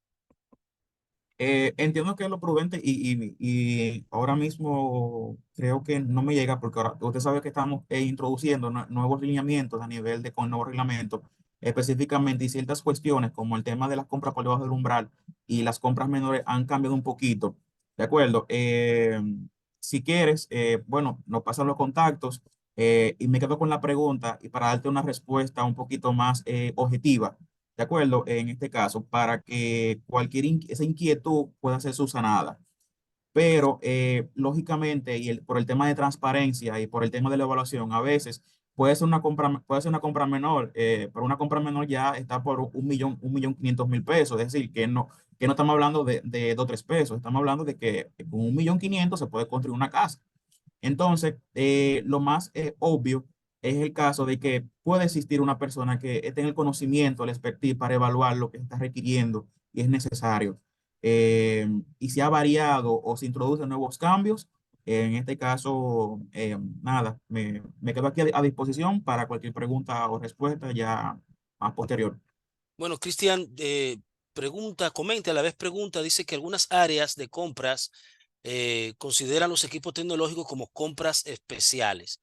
Entiendo que es lo prudente y ahora mismo creo que no me llega, porque ahora usted sabe que estamos introduciendo nuevos lineamientos a nivel de con nuevos reglamentos, específicamente, y ciertas cuestiones como el tema de las compras por debajo del umbral y las compras menores han cambiado un poquito. ¿De acuerdo? Si quieres, bueno, nos pasan los contactos, y me quedo con la pregunta y para darte una respuesta un poquito más objetiva. ¿De acuerdo? En este caso, para que esa inquietud pueda ser subsanada. Pero, lógicamente, por el tema de transparencia y por el tema de la evaluación, a veces puede ser una compra menor, pero una compra menor ya está por 1.500.000 pesos. Es decir, que no estamos hablando de 2 o 3 pesos, estamos hablando de que con 1.500.000 se puede construir una casa. Entonces, lo más obvio es el caso de que puede existir una persona que tenga el conocimiento, el expertise para evaluar lo que está requiriendo y es necesario. Y si ha variado o se introducen nuevos cambios, en este caso, nada, me quedo aquí a disposición para cualquier pregunta o respuesta ya más posterior. Bueno, Cristian comenta, a la vez pregunta, dice que algunas áreas de compras consideran los equipos tecnológicos como compras especiales.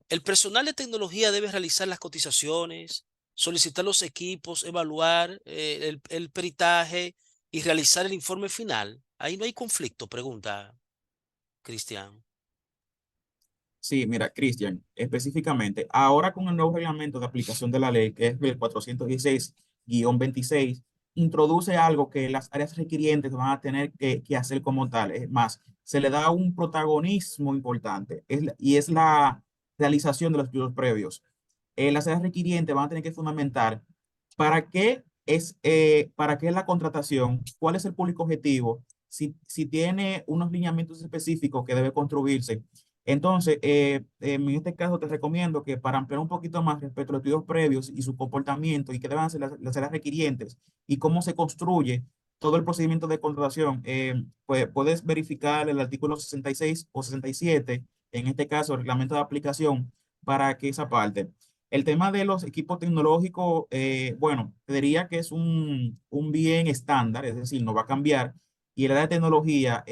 El personal de tecnología debe realizar las cotizaciones, solicitar los equipos, evaluar el peritaje y realizar el informe final. Ahí no hay conflicto, pregunta Cristian. Sí, mira, Cristian, específicamente, ahora con el nuevo reglamento de aplicación de la ley, que es el 416-26, introduce algo que las áreas requirientes van a tener que hacer como tal. Es más, se le da un protagonismo importante, y es la realización de los estudios previos. Las áreas requirientes van a tener que fundamentar para qué es la contratación, cuál es el público objetivo, si tiene unos lineamientos específicos que debe construirse, Entonces, en este caso te recomiendo que para ampliar un poquito más respecto a los estudios previos y su comportamiento y qué deben hacer las requirientes y cómo se construye todo el procedimiento de contratación, pues puedes verificar el artículo 66 o 67, en este caso el reglamento de aplicación, para que esa parte. El tema de los equipos tecnológicos, bueno, te diría que es un bien estándar, es decir, no va a cambiar y el área de tecnología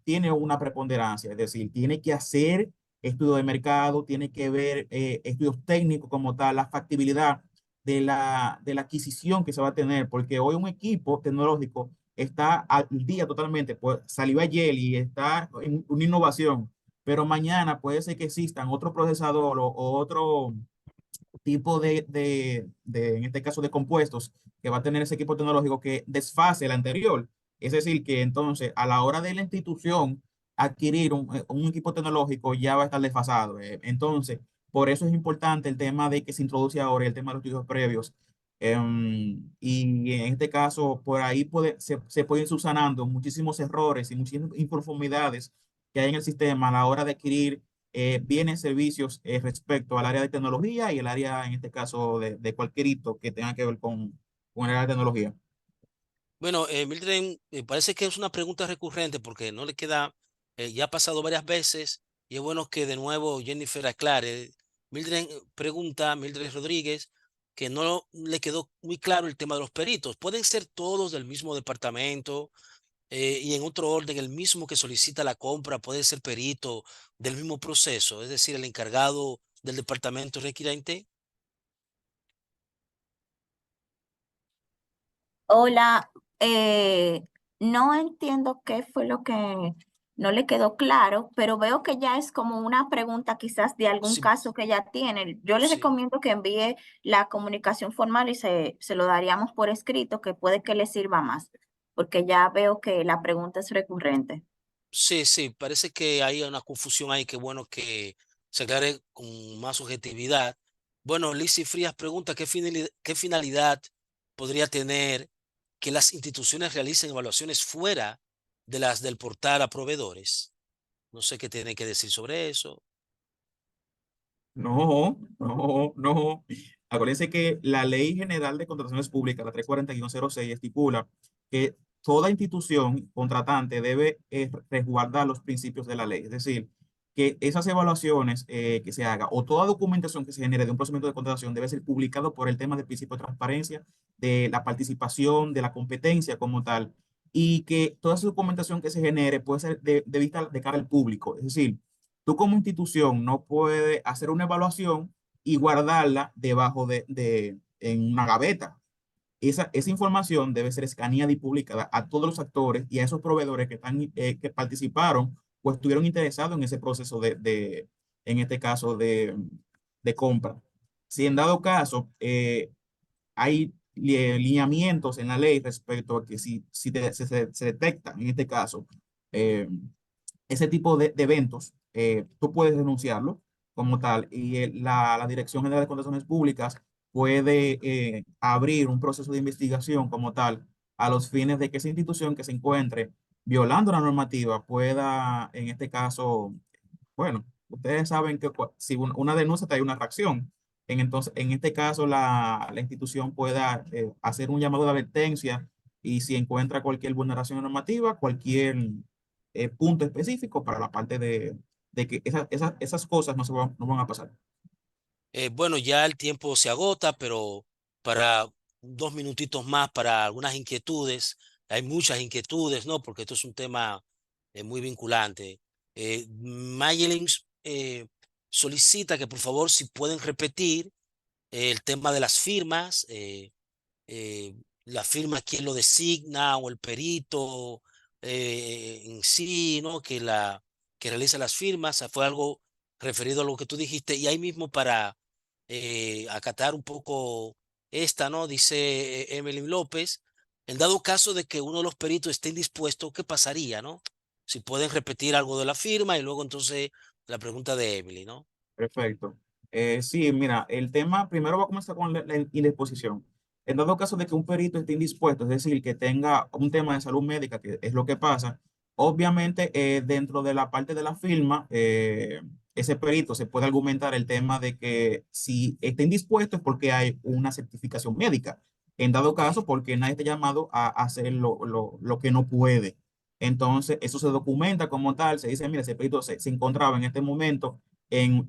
tiene una preponderancia, es decir, tiene que hacer estudio de mercado, tiene que ver estudios técnicos como tal, la factibilidad de la adquisición que se va a tener, porque hoy un equipo tecnológico está al día totalmente, pues salió ayer y está en una innovación, pero mañana puede ser que existan otro procesador o otro tipo en este caso, de compuestos que va a tener ese equipo tecnológico que desfase el anterior. Es decir, que entonces a la hora de la institución adquirir un equipo tecnológico ya va a estar desfasado. Entonces, por eso es importante el tema de que se introduce ahora el tema de los estudios previos. Y en este caso, por ahí se pueden ir subsanando muchísimos errores y muchísimas inconformidades que hay en el sistema a la hora de adquirir bienes, servicios respecto al área de tecnología y el área, en este caso, de cualquier hito que tenga que ver con el área de tecnología. Bueno, Mildred, parece que es una pregunta recurrente porque no le queda, ya ha pasado varias veces y es bueno que de nuevo Jennifer aclare. Mildred pregunta, Mildred Rodríguez, que no le quedó muy claro el tema de los peritos. ¿Pueden ser todos del mismo departamento y en otro orden el mismo que solicita la compra puede ser perito del mismo proceso? Es decir, el encargado del departamento requirente. Hola, eh, no entiendo qué fue lo que no le quedó claro, pero veo que ya es como una pregunta quizás de algún Sí, caso que ya tiene. Yo le sí. recomiendo que envíe la comunicación formal y se lo daríamos por escrito, que puede que le sirva más, porque ya veo que la pregunta es recurrente. Sí, sí, parece que hay una confusión ahí, que bueno que se aclare con más objetividad. Bueno, Lizzy Frías pregunta qué finalidad podría tener que las instituciones realicen evaluaciones fuera de las del portal a proveedores. No sé qué tiene que decir sobre eso. No, no, no. Acuérdense que la Ley General de Contrataciones Públicas, la 34106, estipula que toda institución contratante debe resguardar los principios de la ley. Es decir, que esas evaluaciones que se haga o toda documentación que se genere de un procedimiento de contratación debe ser publicado por el tema del principio de transparencia, de la participación, de la competencia como tal, y que toda esa documentación que se genere puede ser de vista de cara al público. Es decir, tú como institución no puedes hacer una evaluación y guardarla debajo en una gaveta. Esa información debe ser escaneada y publicada a todos los actores y a esos proveedores que participaron o estuvieron interesados en ese proceso en este caso, de compra. Si en dado caso hay lineamientos en la ley respecto a que si se detecta, en este caso, eh, ese tipo de eventos, tú puedes denunciarlo como tal y la Dirección General de Contrataciones Públicas puede abrir un proceso de investigación como tal a los fines de que esa institución que se encuentre violando la normativa pueda, en este caso, bueno, ustedes saben que si una denuncia trae una reacción, entonces, en este caso la institución pueda hacer un llamado de advertencia y si encuentra cualquier vulneración normativa, cualquier punto específico para la parte de que esas cosas no van a pasar. Bueno, ya el tiempo se agota, pero para 2 minutitos más para algunas inquietudes. Hay muchas inquietudes, ¿no? Porque esto es un tema muy vinculante. Mayelin solicita que por favor si pueden repetir el tema de las firmas, eh, la firma, quién lo designa o el perito en sí, ¿no? Que realiza las firmas. Fue algo referido a lo que tú dijiste y ahí mismo para acatar un poco esta, ¿no? Dice Emily López, en dado caso de que uno de los peritos esté indispuesto, ¿qué pasaría, no? Si pueden repetir algo de la firma y luego entonces la pregunta de Emily, ¿no? Perfecto. Sí, mira, el tema primero va a comenzar con la indisposición. En dado caso de que un perito esté indispuesto, es decir, que tenga un tema de salud médica, que es lo que pasa, Obviamente, dentro de la parte de la firma, ese perito se puede argumentar el tema de que si está indispuesto es porque hay una certificación médica. En dado Ok. caso, porque nadie está llamado a hacer lo que no puede. Entonces, eso se documenta como tal. Se dice, mira, ese perito se encontraba en este momento en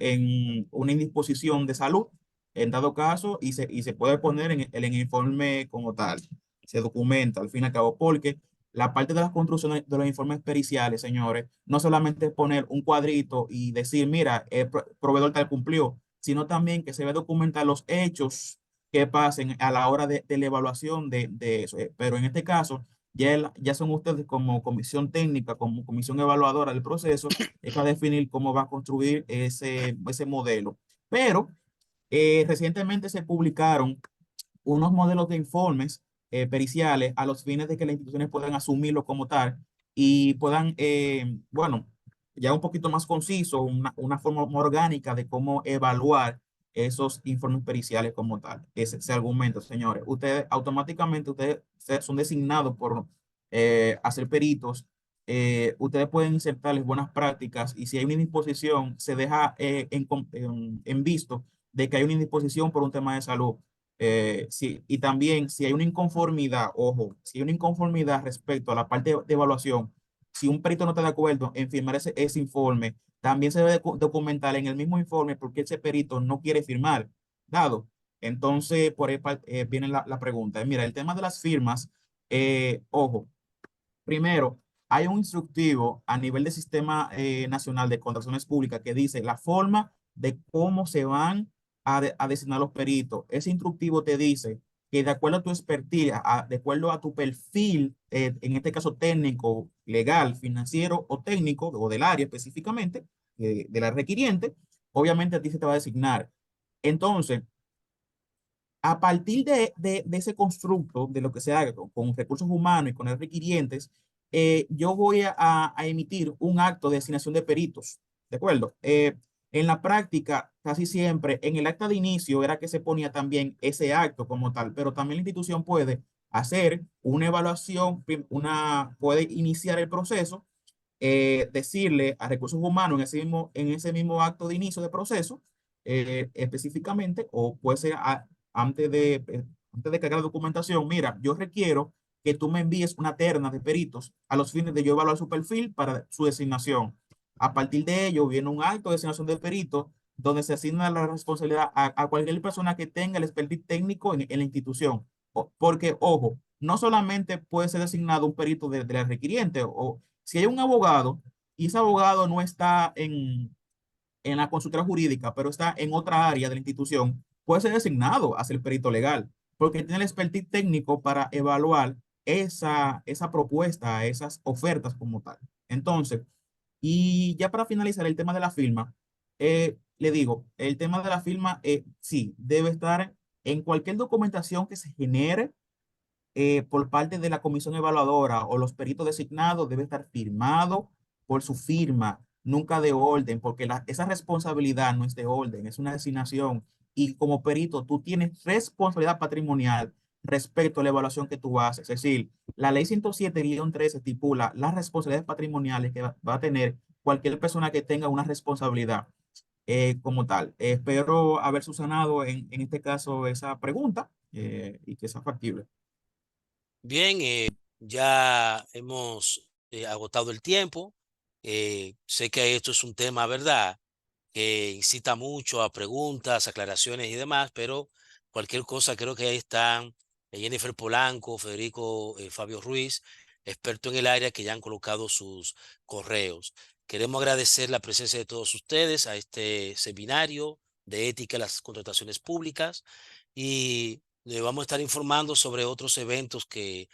una indisposición de salud, en dado caso, y se puede poner en el informe como tal. Se documenta al fin y al cabo, porque la parte de las construcciones de los informes periciales, señores, no solamente es poner un cuadrito y decir, mira, el proveedor tal cumplió, sino también que se debe documentar los hechos que pasen a la hora de la evaluación de eso. Pero en este caso, ya son ustedes como comisión técnica, como comisión evaluadora del proceso, es para definir cómo va a construir ese modelo. Pero recientemente se publicaron unos modelos de informes periciales a los fines de que las instituciones puedan asumirlo como tal y puedan, bueno, ya un poquito más conciso, una forma más orgánica de cómo evaluar esos informes periciales como tal. Ese argumento, señores. Ustedes automáticamente, ustedes son designados por hacer peritos. Ustedes pueden insertarles buenas prácticas y si hay una indisposición, se deja en visto de que hay una indisposición por un tema de salud. Sí, y también si hay una inconformidad, ojo, si hay una inconformidad respecto a la parte de evaluación, si un perito no está de acuerdo en firmar ese informe, también se debe documentar en el mismo informe porque ese perito no quiere firmar, dado. Entonces, por ahí viene la pregunta. Mira, el tema de las firmas, ojo, primero, hay un instructivo a nivel del Sistema Nacional de Contrataciones Públicas que dice la forma de cómo se van a designar los peritos. Ese instructivo te dice que de acuerdo a tu expertise, de acuerdo a tu perfil, en este caso técnico, legal, financiero o técnico, o del área específicamente, de la requiriente, obviamente a ti se te va a designar. Entonces, a partir de ese constructo, de lo que se haga con recursos humanos y con los requirientes, yo voy a emitir un acto de designación de peritos, ¿de acuerdo? En la práctica, casi siempre, en el acta de inicio era que se ponía también ese acto como tal, pero también la institución puede hacer una evaluación, puede iniciar el proceso, decirle a recursos humanos en ese mismo acto de inicio de proceso, específicamente, o puede ser antes de cargar la documentación, mira, yo requiero que tú me envíes una terna de peritos a los fines de yo evaluar su perfil para su designación. A partir de ello, viene un acto de designación de peritos donde se asigna la responsabilidad a cualquier persona que tenga el expertise técnico en la institución. Porque, ojo, no solamente puede ser designado un perito de la requiriente, o si hay un abogado y ese abogado no está en la consultora jurídica, pero está en otra área de la institución, puede ser designado a ser perito legal, porque tiene el expertise técnico para evaluar esa propuesta, esas ofertas como tal. Entonces, y ya para finalizar el tema de la firma, le digo, el tema de la firma, sí, debe estar en cualquier documentación que se genere por parte de la comisión evaluadora o los peritos designados, debe estar firmado por su firma, nunca de orden, porque esa responsabilidad no es de orden, es una designación. Y como perito, tú tienes responsabilidad patrimonial respecto a la evaluación que tú haces. Es decir, la ley 107-13 estipula las responsabilidades patrimoniales que va a tener cualquier persona que tenga una responsabilidad como tal. Espero haber subsanado en este caso esa pregunta y que sea factible. Bien, ya hemos agotado el tiempo. Sé que esto es un tema, ¿verdad?, que incita mucho a preguntas, aclaraciones y demás, pero cualquier cosa creo que ahí están Jennifer Polanco, Federico Fabio Ruiz, experto en el área, que ya han colocado sus correos. Queremos agradecer la presencia de todos ustedes a este seminario de ética en las contrataciones públicas y le vamos a estar informando sobre otros eventos que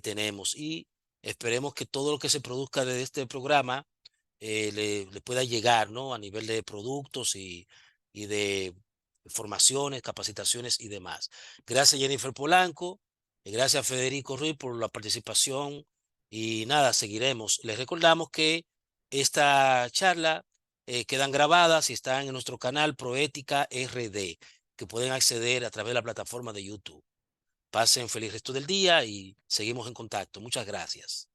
tenemos y esperemos que todo lo que se produzca de este programa le pueda llegar, ¿no?, a nivel de productos y de formaciones, capacitaciones y demás. Gracias, Jennifer Polanco. Gracias, Federico Ruiz, por la participación. Y nada, seguiremos. Les recordamos que esta charla quedan grabadas y están en nuestro canal Proética RD, que pueden acceder a través de la plataforma de YouTube. Pasen feliz resto del día y seguimos en contacto. Muchas gracias.